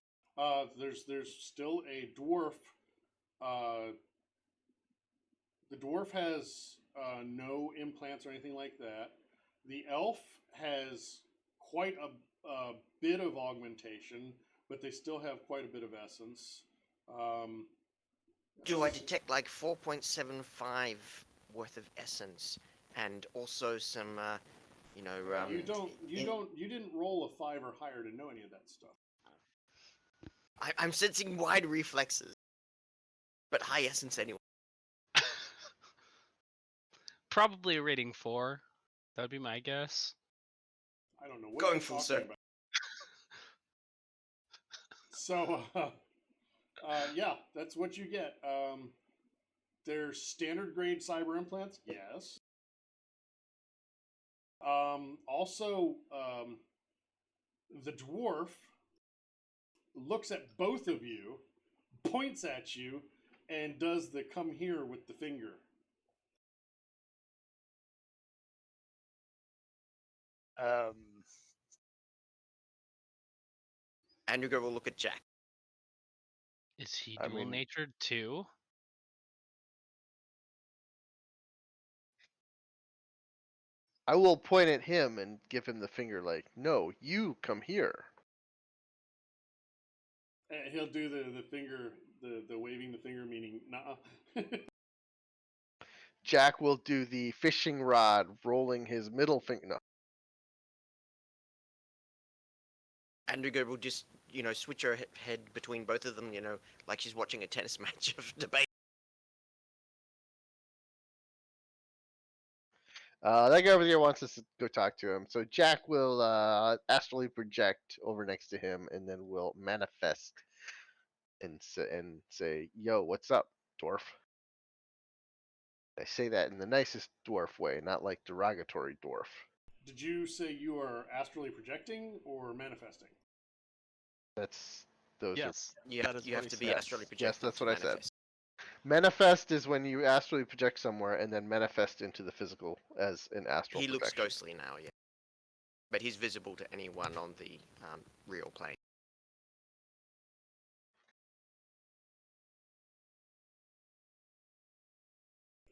There's still a dwarf. The dwarf has no implants or anything like that. The elf has quite a bit of augmentation, but they still have quite a bit of essence. Do I detect like 4.75 worth of essence, and also some, you didn't roll a 5 or higher to know any of that stuff. I'm sensing wide reflexes, but high essence anyway. Probably a rating 4. That would be my guess. I don't know what Going you're full talking circle. about. So, yeah, that's what you get. There's standard grade cyber implants, yes. Also, the dwarf looks at both of you, points at you, and does the come here with the finger. Andriga will look at Jack. Is he dual natured too? I will point at him and give him the finger like, no, you come here. And he'll do the finger, the waving the finger, meaning nah. Jack will do the fishing rod, rolling his middle finger. No. Andriga will just, switch her head between both of them, like she's watching a tennis match of debate. That guy over there wants us to go talk to him. So Jack will astrally project over next to him, and then will manifest and say, "Yo, what's up, dwarf?" I say that in the nicest dwarf way, not like derogatory dwarf. Did you say you are astrally projecting or manifesting? That's those Yes, You that have, is you what have he to be said. astrally projected. Yes, that's to what I said. manifest. Manifest is when you astrally project somewhere and then manifest into the physical as an astral He looks projection. ghostly now, yeah. But he's visible to anyone on the real plane.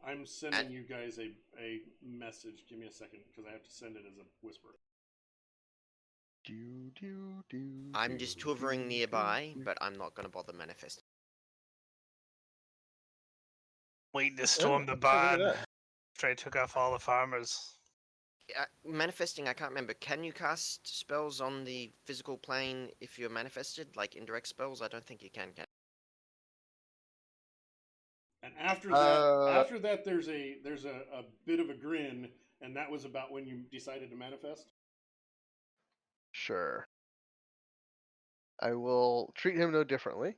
I'm sending you guys a message. Give me a second, because I have to send it as a whisper. I'm just hovering nearby, but I'm not going to bother manifesting. Waiting to storm the barn after I took off all the farmers. Manifesting, I can't remember. Can you cast spells on the physical plane if you're manifested, like indirect spells? I don't think you can. And after that, there's a bit of a grin, and that was about when you decided to manifest. Sure. I will treat him no differently.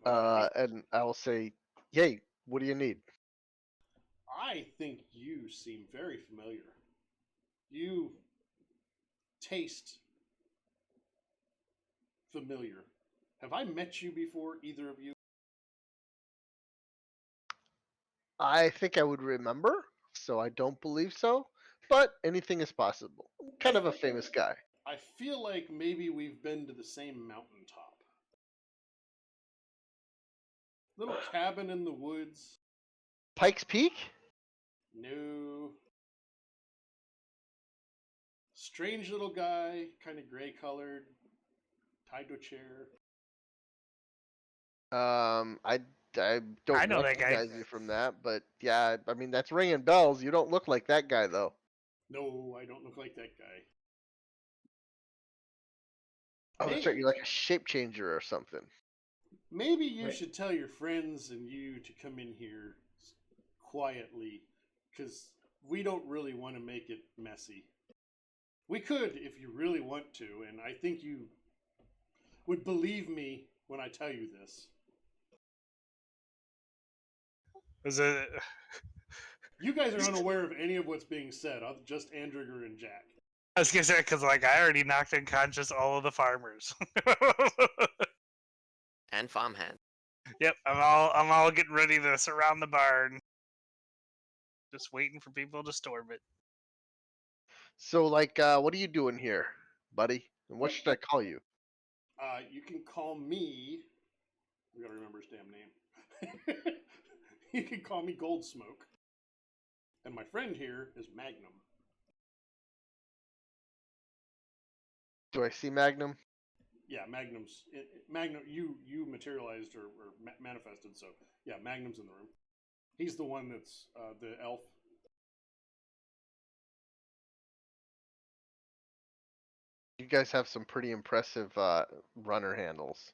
Okay. And I will say, "Hey, what do you need?" I think you seem very familiar. You taste familiar. Have I met you before, either of you? I think I would remember, so I don't believe so. But anything is possible. I'm kind of a famous guy. I feel like maybe we've been to the same mountaintop. Little cabin in the woods. Pike's Peak? No. Strange little guy, kind of gray colored, tied to a chair. I don't I know that guy. recognize you from that, but yeah, I mean that's ringing bells. You don't look like that guy though. No, I don't look like that guy. Oh, that's right. You're like a shape changer or something. maybe you should tell your friends and you to come in here quietly, because we don't really want to make it messy. We could if you really want to, and I think you would believe me when I tell you this. Was it? You guys are unaware of any of what's being said, just Andrigger and Jack. I was gonna say because like I already knocked unconscious all of the farmers. And farmhand. Yep, I'm all getting ready to surround the barn. Just waiting for people to storm it. So, like, what are you doing here, buddy? And what should I call you? You can call me. We gotta remember his damn name. You can call me Goldsmoke. And my friend here is Magnum. Do I see Magnum? Yeah, Magnum. You materialized or manifested. So yeah, Magnum's in the room. He's the one that's the elf. You guys have some pretty impressive runner handles.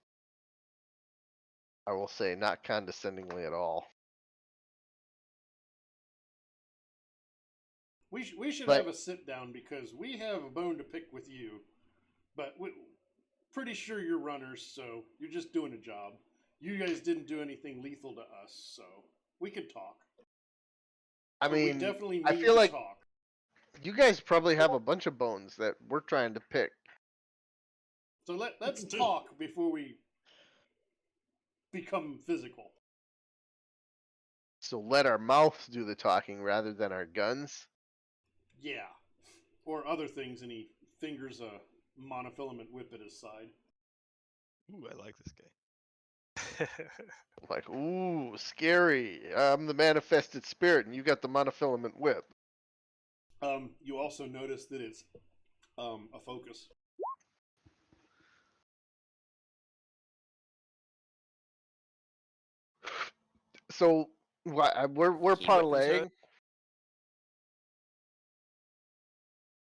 I will say, not condescendingly at all. We should But- have a sit down because we have a bone to pick with you. But we pretty sure you're runners, so you're just doing a job. You guys didn't do anything lethal to us, so we could talk. I But mean, we definitely need I feel to like talk. you guys probably have a bunch of bones that we're trying to pick. So let's talk before we become physical. So let our mouths do the talking rather than our guns. Yeah. Or other things, and he fingers a monofilament whip at his side. Ooh, I like this guy. Like, ooh, scary. I'm the manifested spirit, and you got the monofilament whip. You also notice that it's a focus. So we're Key weapons, parlaying.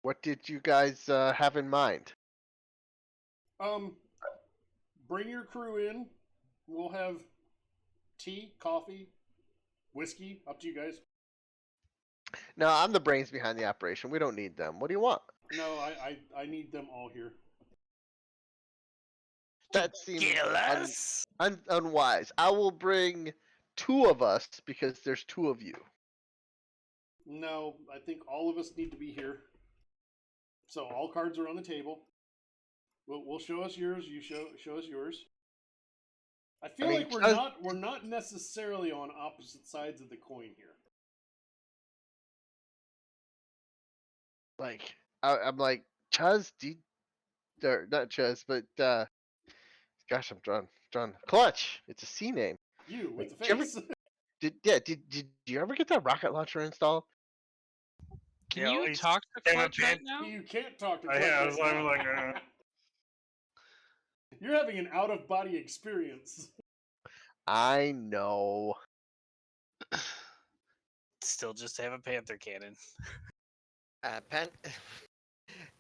What did you guys have in mind? Bring your crew in. We'll have tea, coffee, whiskey. Up to you guys. No, I'm the brains behind the operation. We don't need them. What do you want? No, I need them all here. That seems Kill us. unwise. I will bring 2 of us because there's 2 of you. No, I think all of us need to be here. So all cards are on the table. We'll show us yours. You show us yours. I feel like we're not necessarily on opposite sides of the coin here. Like, I'm like, Chuz, or not Chuz, but gosh, I'm drawn. Clutch. It's a C name. You with the Did you ever- face. Did you ever get that rocket launcher installed? Can Yeah, you he's- talk to damn it, Clutch right man. now? You can't talk to. Oh, yeah, I was Clutch right like, now. You're having an out of body experience. I know. Still just have a panther cannon.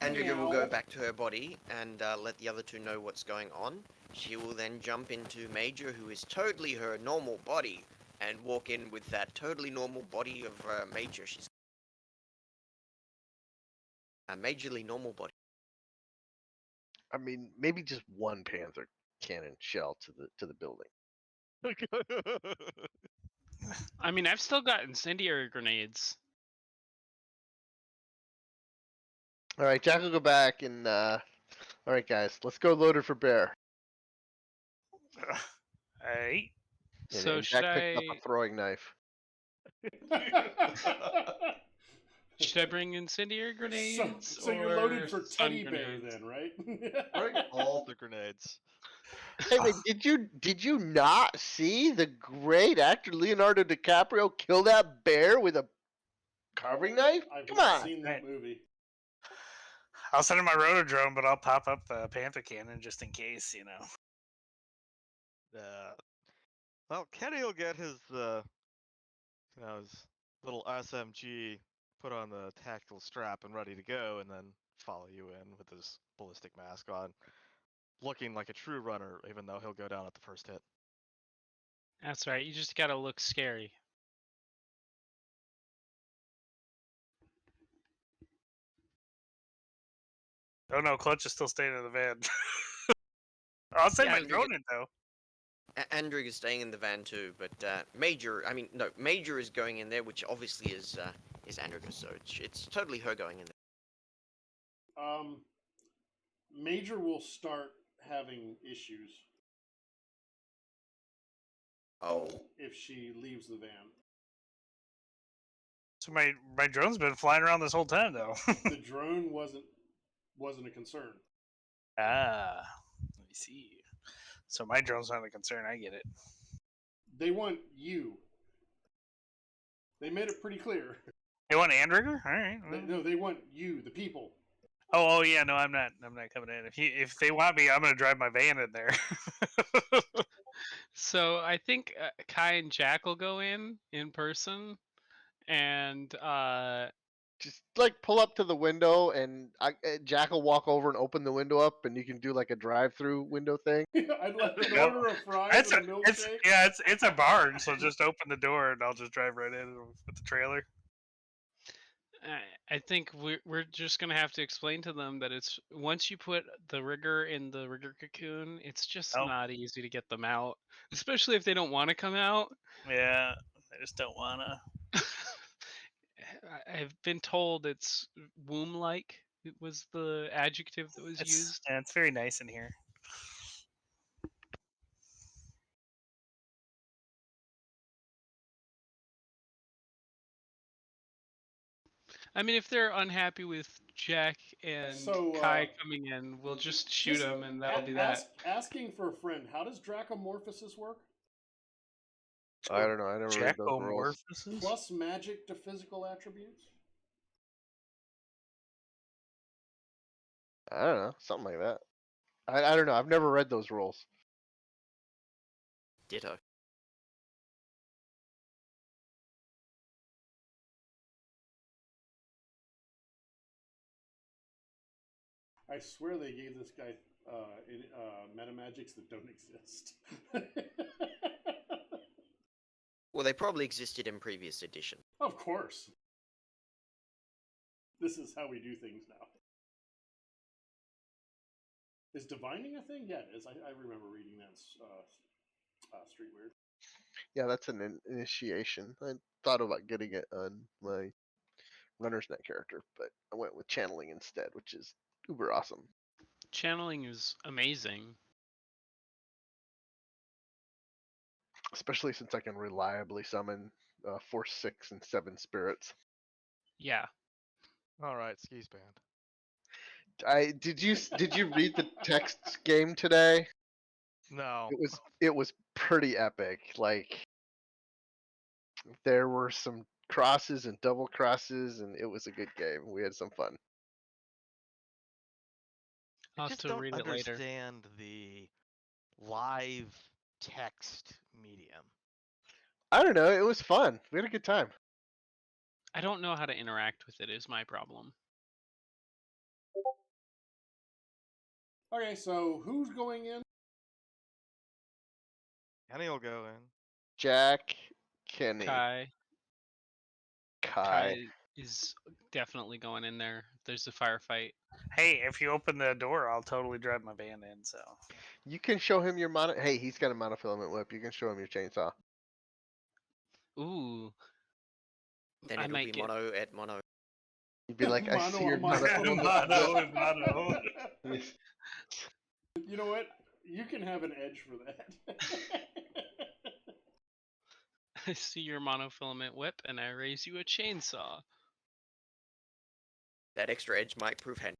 Andrea will Meow. go back to her body and let the other 2 know what's going on. She will then jump into Major, who is totally her normal body, and walk in with that totally normal body of Major. She's a majorly normal body. I mean, maybe just one panther cannon shell to the building. I mean, I've still got incendiary grenades. All right, Jack will go back and all right, guys, let's go loaded for bear. Alright. So And should Jack picked up I a throwing knife. should I bring incendiary grenades? So you're loaded or for stun teddy bear grenades? then, right? Bring all the grenades. Hey, wait, did you not see the great actor Leonardo DiCaprio kill that bear with a carving knife? I've Come not on. seen that Right. movie. I'll send in my rotodrome, but I'll pop up the panther cannon just in case, you know. Well, Kenny will get his his little SMG put on the tactical strap and ready to go, and then follow you in with his ballistic mask on, looking like a true runner, even though he'll go down at the first hit. That's right. You just gotta look scary. Oh no, Clutch is still staying in the van. I'll send my Andrew, drone in though. Andrew is staying in the van too, but Major is going in there, which obviously is Andriga, so it's totally her going in there. Major will start having issues. Oh. If she leaves the van. So my drone's been flying around this whole time though. The drone wasn't a concern. Ah, let me see. So my drone's not a concern. I get it. They want you. They made it pretty clear. They want Andrigger? All right. No, they want you, the people. Oh yeah, no, I'm not coming in. If they want me, I'm gonna drive my van in there. So I think Kai and Jack will go in person, and Just like pull up to the window, and Jack will walk over and open the window up, and you can do like a drive-through window thing. I'd like an order of fries and a milkshake. It's a barn, so just open the door and I'll just drive right in with the trailer. I think we're just gonna have to explain to them that it's once you put the rigger in the rigger cocoon, it's just not easy to get them out, especially if they don't want to come out. Yeah, I just don't wanna. I've been told it's womb-like. It was the adjective that was used. Yeah, it's very nice in here. I mean, if they're unhappy with Jack and Kai coming in, we'll just shoot them, and that'll be that. Asking for a friend. How does Dracomorphosis work? I don't know. I never read those rules. Plus magic to physical attributes? I don't know. Something like that. I don't know. I've never read those rules. Ditto. I swear they gave this guy metamagics that don't exist. Well, they probably existed in previous edition. Of course. This is how we do things now. Is divining a thing? Yeah, it is. I remember reading that Street Weird. Yeah, that's an initiation. I thought about getting it on my Runner's Net character, but I went with channeling instead, which is uber awesome. Channeling is amazing. Especially since I can reliably summon 4, 6, and 7 spirits. Yeah. All right, skis band. Did you read the text game today? No. It was pretty epic. Like there were some crosses and double crosses, and it was a good game. We had some fun. I just don't understand the live text medium. I don't know. It was fun. We had a good time. I don't know how to interact with it is my problem. Okay, so who's going in? Kenny will go in. Jack, Kenny, Kai is definitely going in there. There's a firefight. Hey, if you open the door, I'll totally drive my van in. So you can show him your mono. Hey, he's got a monofilament whip. You can show him your chainsaw. Ooh. Then it'll be mono at mono. You'd be like, I see your mono. You know what? You can have an edge for that. I see your monofilament whip, and I raise you a chainsaw. That extra edge might prove handy.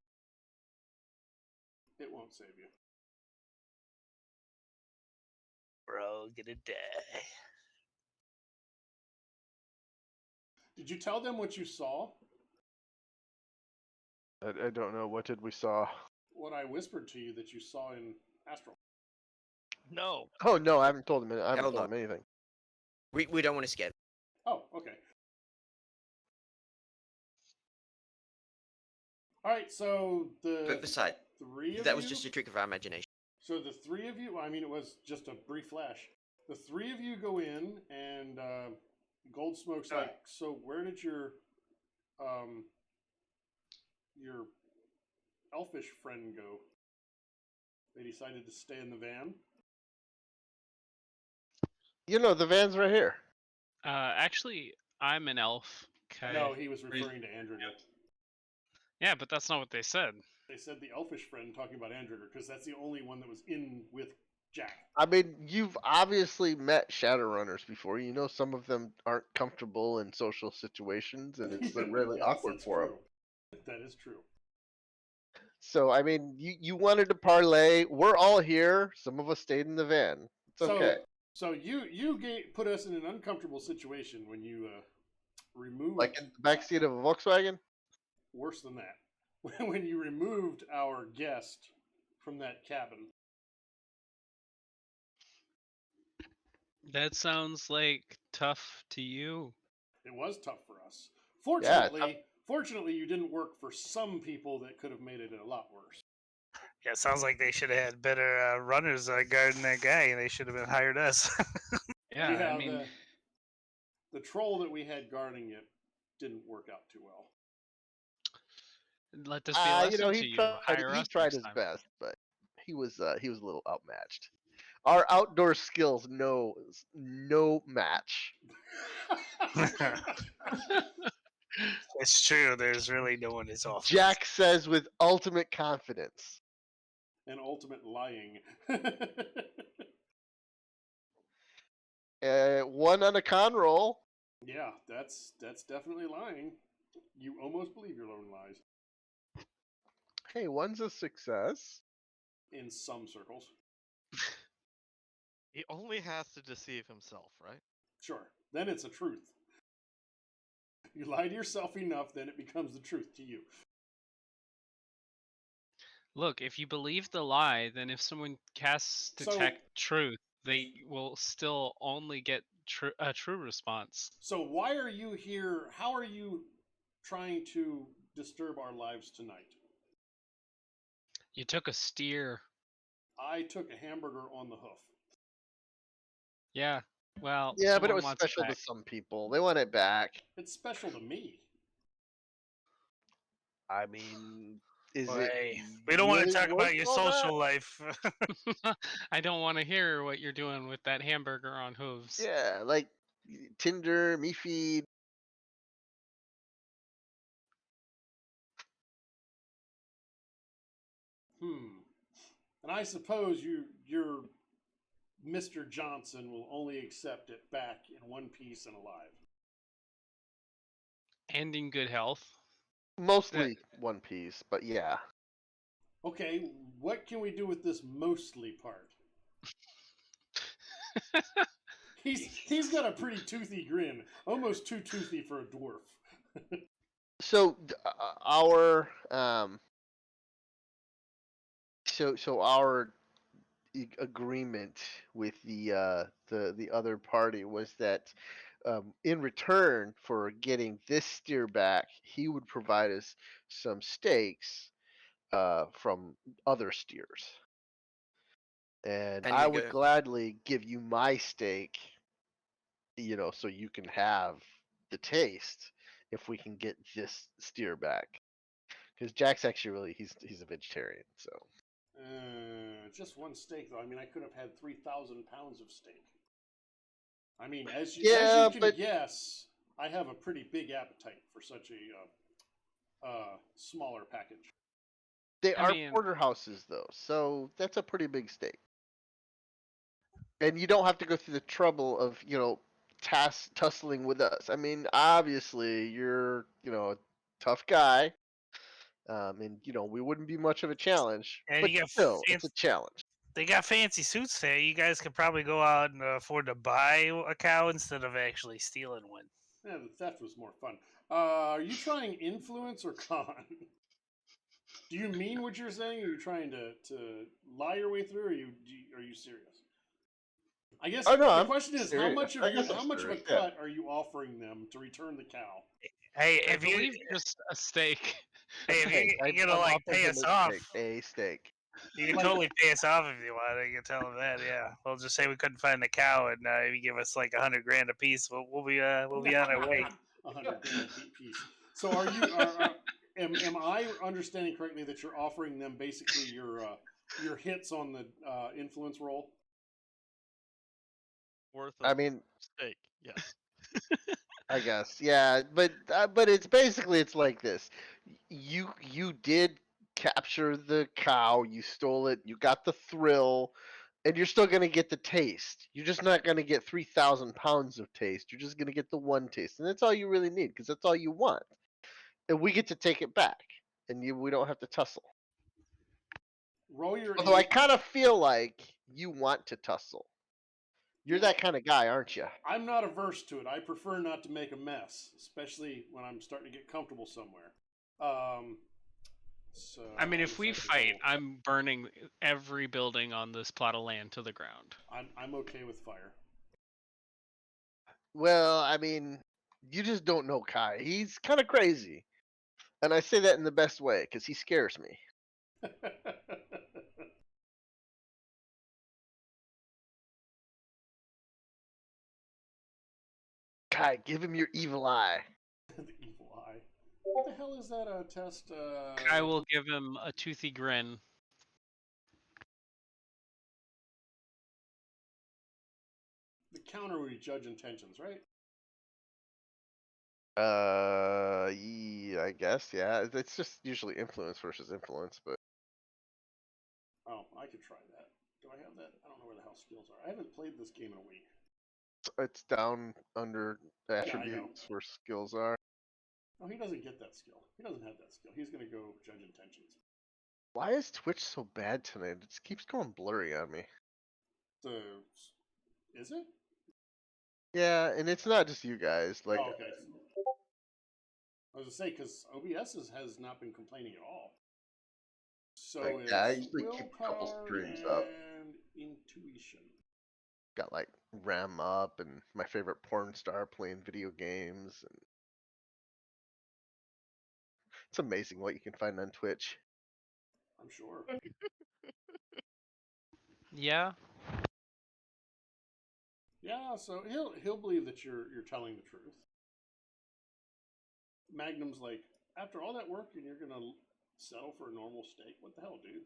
It won't save you. Bro, gonna die. Did you tell them what you saw? I don't know. What did we saw? What I whispered to you that you saw in Astral. No. Oh no, I haven't told him. I haven't told him anything. We don't want to scare them. Oh, okay. All right, so But besides, three of that you, was just a trick of our imagination. So the three of you, I mean, it was just a brief flash. The three of you go in, and Goldsmoke's like, so where did your elfish friend go? They decided to stay in the van. You know, the van's right here. Actually, I'm an elf. Okay. No, he was referring to Andriger. Yeah, but that's not what they said. They said the elfish friend talking about Andriger because that's the only one that was in with Jack. I mean, you've obviously met Shadowrunners before. You know some of them aren't comfortable in social situations, and it's really Yes, awkward that's for true. them. That is true. So, I mean, you wanted to parlay. We're all here. Some of us stayed in the van. It's okay. So you put us in an uncomfortable situation when you removed, Like in the backseat of a Volkswagen? worse than that, when you removed our guest from that cabin. That sounds like tough to you. It was tough for us. Yeah, Fortunately, you didn't work for some people that could have made it a lot worse. Yeah, it sounds like they should have had better runners guarding that guy, and they should have been hired us. Yeah, I mean, the troll that we had guarding it didn't work out too well. let this be a lesson you know, to you. Hire he us tried next his time. best, but he was a little outmatched. Our outdoor skills, no match. It's true. There's really no one as often. Jack says with ultimate confidence. And ultimate lying. One on a con roll. Yeah, that's definitely lying. You almost believe your own lies. Hey, one's a success. In some circles. He only has to deceive himself, right? Sure. Then it's a truth. You lie to yourself enough, then it becomes the truth to you. Look, if you believe the lie, then if someone casts detect truth, they will still only get a true response. So why are you here? How are you trying to disturb our lives tonight? You took a steer. I took a hamburger on the hoof. Yeah, well, yeah, but it someone was wants it special to back. some people. They want it back. It's special to me. I mean, is Boy, it? we don't want really to talk worth about your all that? social life. I don't want to hear what you're doing with that hamburger on hooves. Yeah, like Tinder, me feed. And I suppose your Mr. Johnson will only accept it back in one piece and alive. And in good health. Mostly One Piece, but yeah. Okay, what can we do with this mostly part? He's got a pretty toothy grin, almost too toothy for a dwarf. So our so our agreement with the other party was that in return for getting this steer back, he would provide us some steaks from other steers, and I would gladly give you my steak, so you can have the taste if we can get this steer back. Because Jack's actually he's a vegetarian, so. Just one steak, though. I mean, I could have had 3,000 pounds of steak. I mean, as you can guess, I have a pretty big appetite for such a smaller package. They are porterhouses, though, so that's a pretty big steak. And you don't have to go through the trouble of, tussling with us. I mean, obviously, you're, a tough guy. And, we wouldn't be much of a challenge. And but still, it's a challenge. They got fancy suits there. You guys could probably go out and afford to buy a cow instead of actually stealing one. Yeah, the theft was more fun. Are you trying influence or con? Do you mean what you're saying? Or are you trying to lie your way through? Or are you serious? I guess the question is, how much of a cut are you offering them to return the cow? Hey, I believe just a steak. Hey, if you're gonna pay us off, a steak. You can Like- totally pay us off if you want. You can tell them that. Yeah, we'll just say we couldn't find the cow, and if you give us like $100,000 a piece, we'll be on our way. $100,000 a piece. So are you? Am I understanding correctly that you're offering them basically your hits on the influence roll? Worth I of mean, steak. Yes. I guess, yeah, but it's basically it's like this. You did capture the cow, you stole it, you got the thrill, and you're still gonna get the taste. You're just not gonna get 3,000 pounds of taste. You're just gonna get the one taste, and that's all you really need because that's all you want. And we get to take it back, and we don't have to tussle. Roll your. Although I kind of feel like you want to tussle. You're that kind of guy, aren't you? I'm not averse to it. I prefer not to make a mess, especially when I'm starting to get comfortable somewhere. So I mean, I if just we have to fight, roll. I'm burning every building on this plot of land to the ground. I'm okay with fire. Well, I mean, you just don't know Kai. He's kind of crazy. And I say that in the best way because he scares me. Kai, give him your evil eye. The evil eye. What the hell is that test? I will give him a toothy grin. The counter where you judge intentions, right? Yeah, I guess, yeah. It's just usually influence versus influence, but Oh, I could try that. Do I have that? I don't know where the hell skills are. I haven't played this game in a week. it's down under know. attributes where skills are. No, he doesn't get that skill. He doesn't have that skill. He's going to go judge intentions. Why is Twitch so bad tonight? It just keeps going blurry on me. Is it? Yeah, and it's not just you guys. Like, Oh, okay. I was going to say, because OBS has not been complaining at all. So Like, it's yeah, I usually keep a couple willpower streams up. and intuition. Got like RAM up and my favorite porn star playing video games. And it's amazing what you can find on Twitch. I'm sure. Yeah. Yeah, so he'll believe that you're telling the truth. Magnum's like, after all that work, and you're gonna settle for a normal steak? What the hell, dude?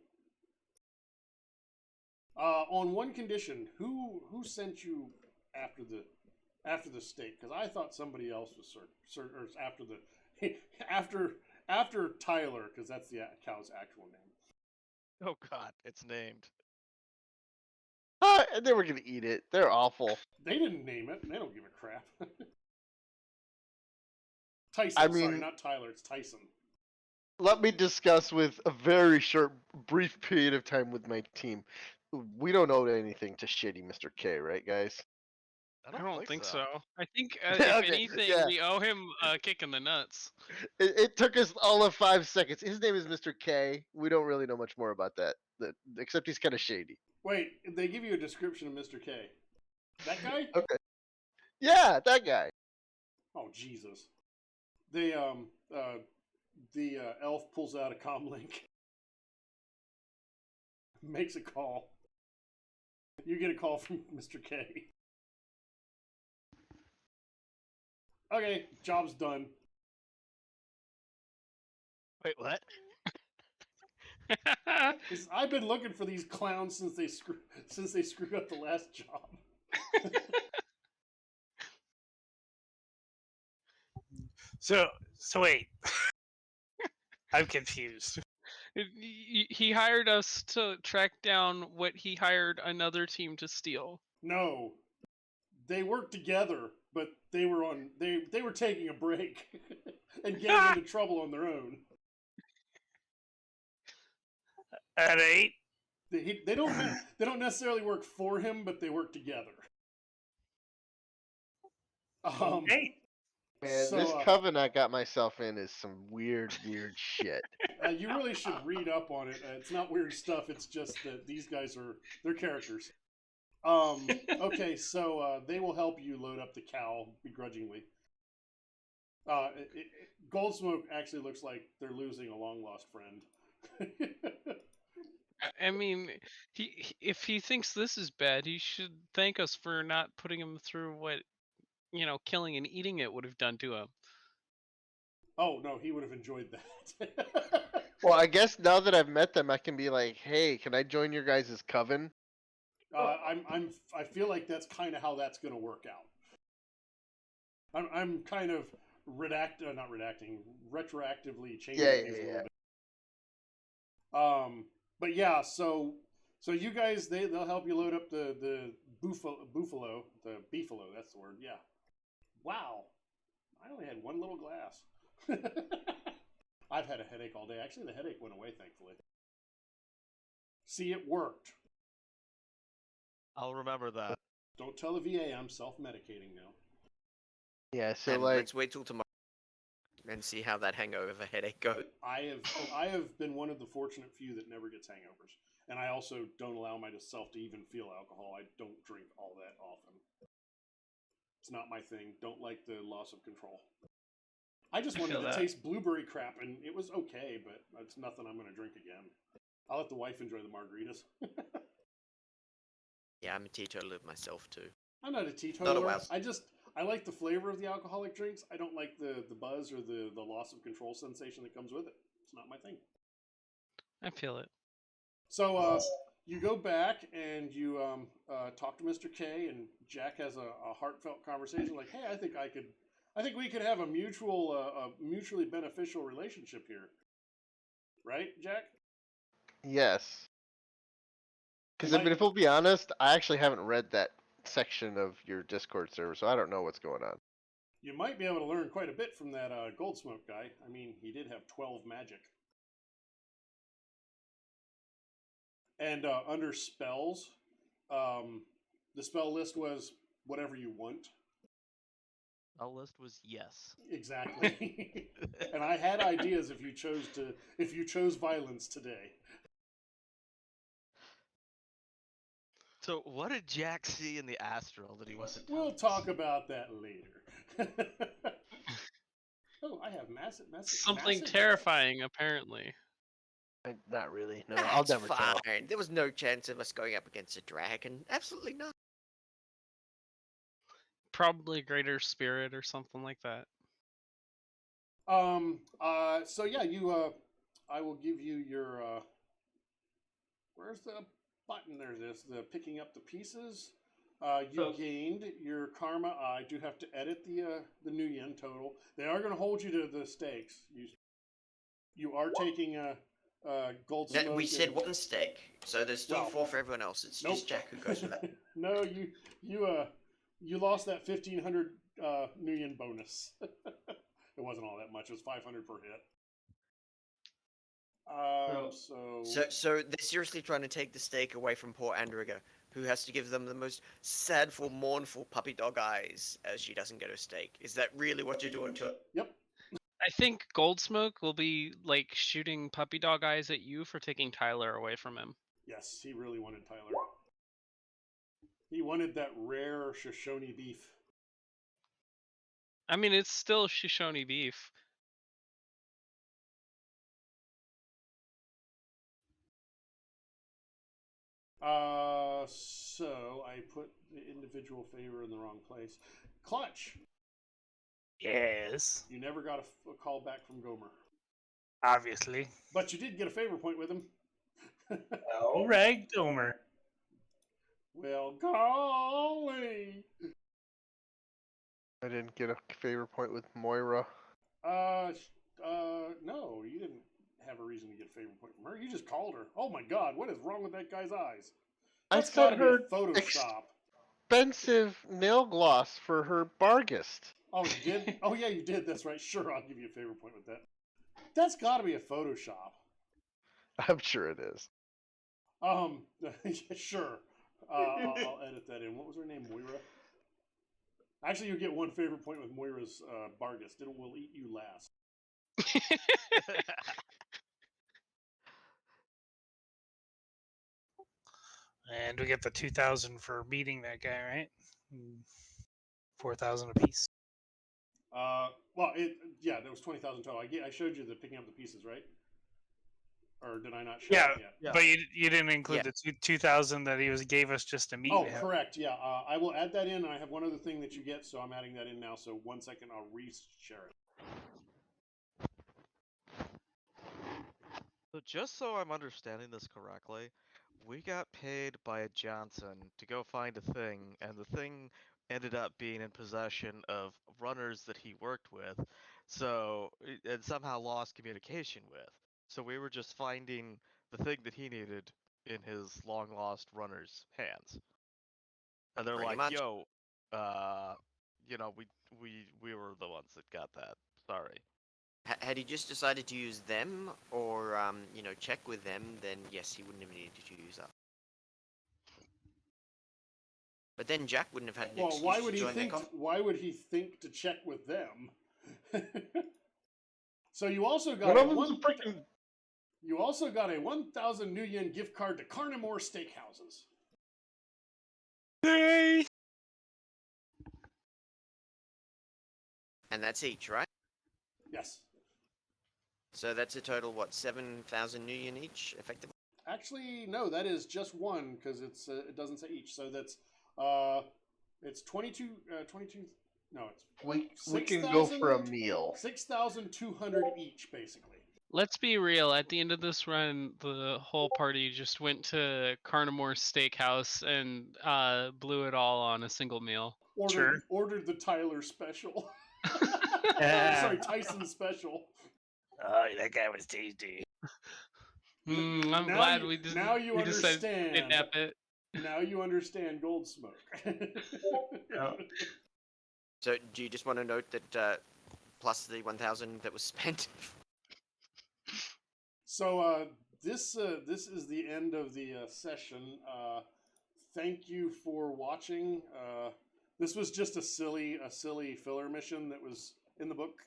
On one condition, who sent you after the steak? Because I thought somebody else was or after the after Tyler, because that's the cow's actual name. Oh God, it's named. And they were gonna eat it. They're awful. They didn't name it. They don't give a crap. Tyson. I Sorry, mean- not Tyler. It's Tyson. Let me discuss with a very short, brief period of time with my team. We don't owe anything to shitty Mr. K, right, guys? I don't think so. I think, Okay, if anything, yeah. we owe him a kick in the nuts. It took us all of 5 seconds. His name is Mr. K. We don't really know much more about that except he's kind of shady. Wait, they give you a description of Mr. K. That guy? Okay. Yeah, that guy. Oh Jesus! They the elf pulls out a comlink, makes a call. You get a call from Mr. K. Okay, job's done. Wait, what? I've been looking for these clowns since they screwed up the last job. So wait, I'm confused. He hired us to track down what he hired another team to steal. No, they worked together, but they were taking a break and getting into trouble on their own. All right. They don't necessarily work for him, but they work together. Okay. Man, So, this coven I got myself in is some weird shit. You really should read up on it. It's not weird stuff. It's just that these guys they're characters. Okay, so they will help you load up the cow begrudgingly. Goldsmoke actually looks like they're losing a long lost friend. I mean, if he thinks this is bad, he should thank us for not putting him through what, killing and eating it would have done to him. Oh no, he would have enjoyed that. Well, I guess now that I've met them, I can be like, "Hey, can I join your guys' coven?" I feel like that's kind of how that's going to work out. I'm kind of not redacting, retroactively changing things a little bit. But yeah, so you guys they'll help you load up the buffalo, the beefalo. That's the word. Yeah. Wow, I only had one little glass. I've had a headache all day. Actually, the headache went away, thankfully. See, it worked. I'll remember that. Don't tell the VA I'm self-medicating now. Yeah, so And like, let's wait till tomorrow and see how that hangover headache goes. I have been one of the fortunate few that never gets hangovers, and I also don't allow myself to even feel alcohol. I don't drink all that often. It's not my thing. Don't like the loss of control. I just wanted to taste blueberry crap, and it was okay, but it's nothing I'm going to drink again. I'll let the wife enjoy the margaritas. Yeah, I'm a teetotaler myself too. I'm not a teetotaler. Not a wow. I like the flavor of the alcoholic drinks. I don't like the buzz or the loss of control sensation that comes with it. It's not my thing. I feel it. So you go back and you talk to Mr. K, and Jack has a heartfelt conversation like, "Hey, I think we could have a mutually beneficial relationship here." Right, Jack? yes. Because I mean, if we'll be honest, I actually haven't read that section of your Discord server, so I don't know what's going on. You might be able to learn quite a bit from that Goldsmoke guy. I mean, he did have 12 magic. And under spells, the spell list was whatever you want. Our list was yes. Exactly. And I had ideas if you chose violence today. So what did Jack see in the astral that he wasn't? We'll talk about that later. Oh, I have massive. Something terrifying, apparently. Not really. No, That's I'll never fine. tell. There was no chance of us going up against a dragon. Absolutely not. Probably a greater spirit or something like that. So yeah, I will give you your, where's the button? There's this, the picking up the pieces. You gained your karma. I do have to edit the new yen total. They are going to hold you to the stakes. You are taking a gold smoke. No, we said one stake, so there's still 4 for everyone else. It's just Jack who goes for that. No, you lost that 1,500 new yen bonus. It wasn't all that much. It was 500 per hit. So they're seriously trying to take the stake away from poor Andriga, who has to give them the most sadful, mournful puppy dog eyes as she doesn't get her stake. Is that really what you're doing to her? Yep. I think Goldsmoke will be like shooting puppy dog eyes at you for taking Tyler away from him. Yes, he really wanted Tyler. He wanted that rare Shoshone beef. I mean, it's still Shoshone beef. So I put the individual favor in the wrong place. Clutch. Yes. You never got a call back from Gomer. Obviously. But you did get a favor point with him. All right, Gomer. Well, golly. I didn't get a favor point with Moira. No, you didn't have a reason to get a favor point from her. You just called her. Oh my God, what is wrong with that guy's eyes? That's I sent her Photoshop. Expensive nail gloss for her Bargist. Oh, you did? Oh yeah, you did. That's right. Sure, I'll give you a favor point with that. That's got to be a Photoshop. I'm sure it is. Sure. I'll edit that in. What was her name? Moira? Actually, you get one favor point with Moira's Bargist. It will eat you last. And we get the 2,000 for beating that guy, right? 4,000 apiece. Well, there was 20,000 total. I showed you the picking up the pieces, right? Or did I not show Yeah, it yet? Yeah. but you didn't include Yeah. the 2,000 that he gave us just to meet. Oh, him. correct. Yeah, I will add that in. I have one other thing that you get, so I'm adding that in now. So 1 second, I'll re-share it. So just so I'm understanding this correctly, we got paid by a Johnson to go find a thing, and the thing ended up being in possession of runners that he worked with, and somehow lost communication with. So we were just finding the thing that he needed in his long lost runner's hands. And they're Pretty like, much. "Yo, we were the ones that got that. Sorry." Had he just decided to use them, or check with them, then yes, he wouldn't have needed to use us. But then Jack wouldn't have had an Well, excuse why to would he join think? their Why would he think to check with them? So you also got One a of them's a freaking. You also got a 1,000 new yen gift card to Carnivore Steakhouses. Yay! And that's each, right? Yes. So that's a total, what, 7,000 new yen each, effectively? Actually, no, that is just one because it doesn't say each. So that's it's 22. No, it's We can go for a 6,000 meal. 6,200 each, basically. Let's be real. At the end of this run, the whole party just went to Carnivore Steakhouse and blew it all on a single meal. Ordered the Tyler special. Sorry, Tyson special. Oh, that guy was tasty. I'm glad we decided to kidnap it. Now you understand Gold Smoke. Oh. So do you just want to note that plus the 1,000 that was spent? So this is the end of the session. Thank you for watching. This was just a silly filler mission that was in the book.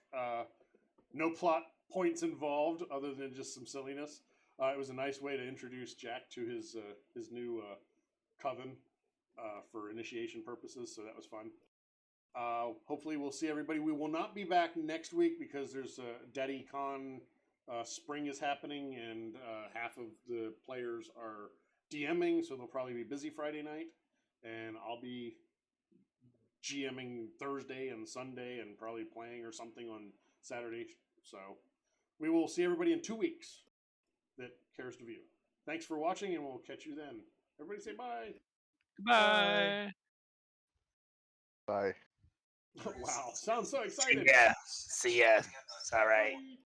No plot points involved other than just some silliness. It was a nice way to introduce Jack to his new coven for initiation purposes. So that was fun. Hopefully we'll see everybody. We will not be back next week because there's Daddy Con spring is happening and half of the players are DMing, so they'll probably be busy Friday night, and I'll be GMing Thursday and Sunday and probably playing or something on Saturday. So we will see everybody in 2 weeks that cares to view. Thanks for watching, and we'll catch you then. Everybody say bye. Bye. Bye. Wow, sounds so excited. Yeah. See ya. It's all right. Bye.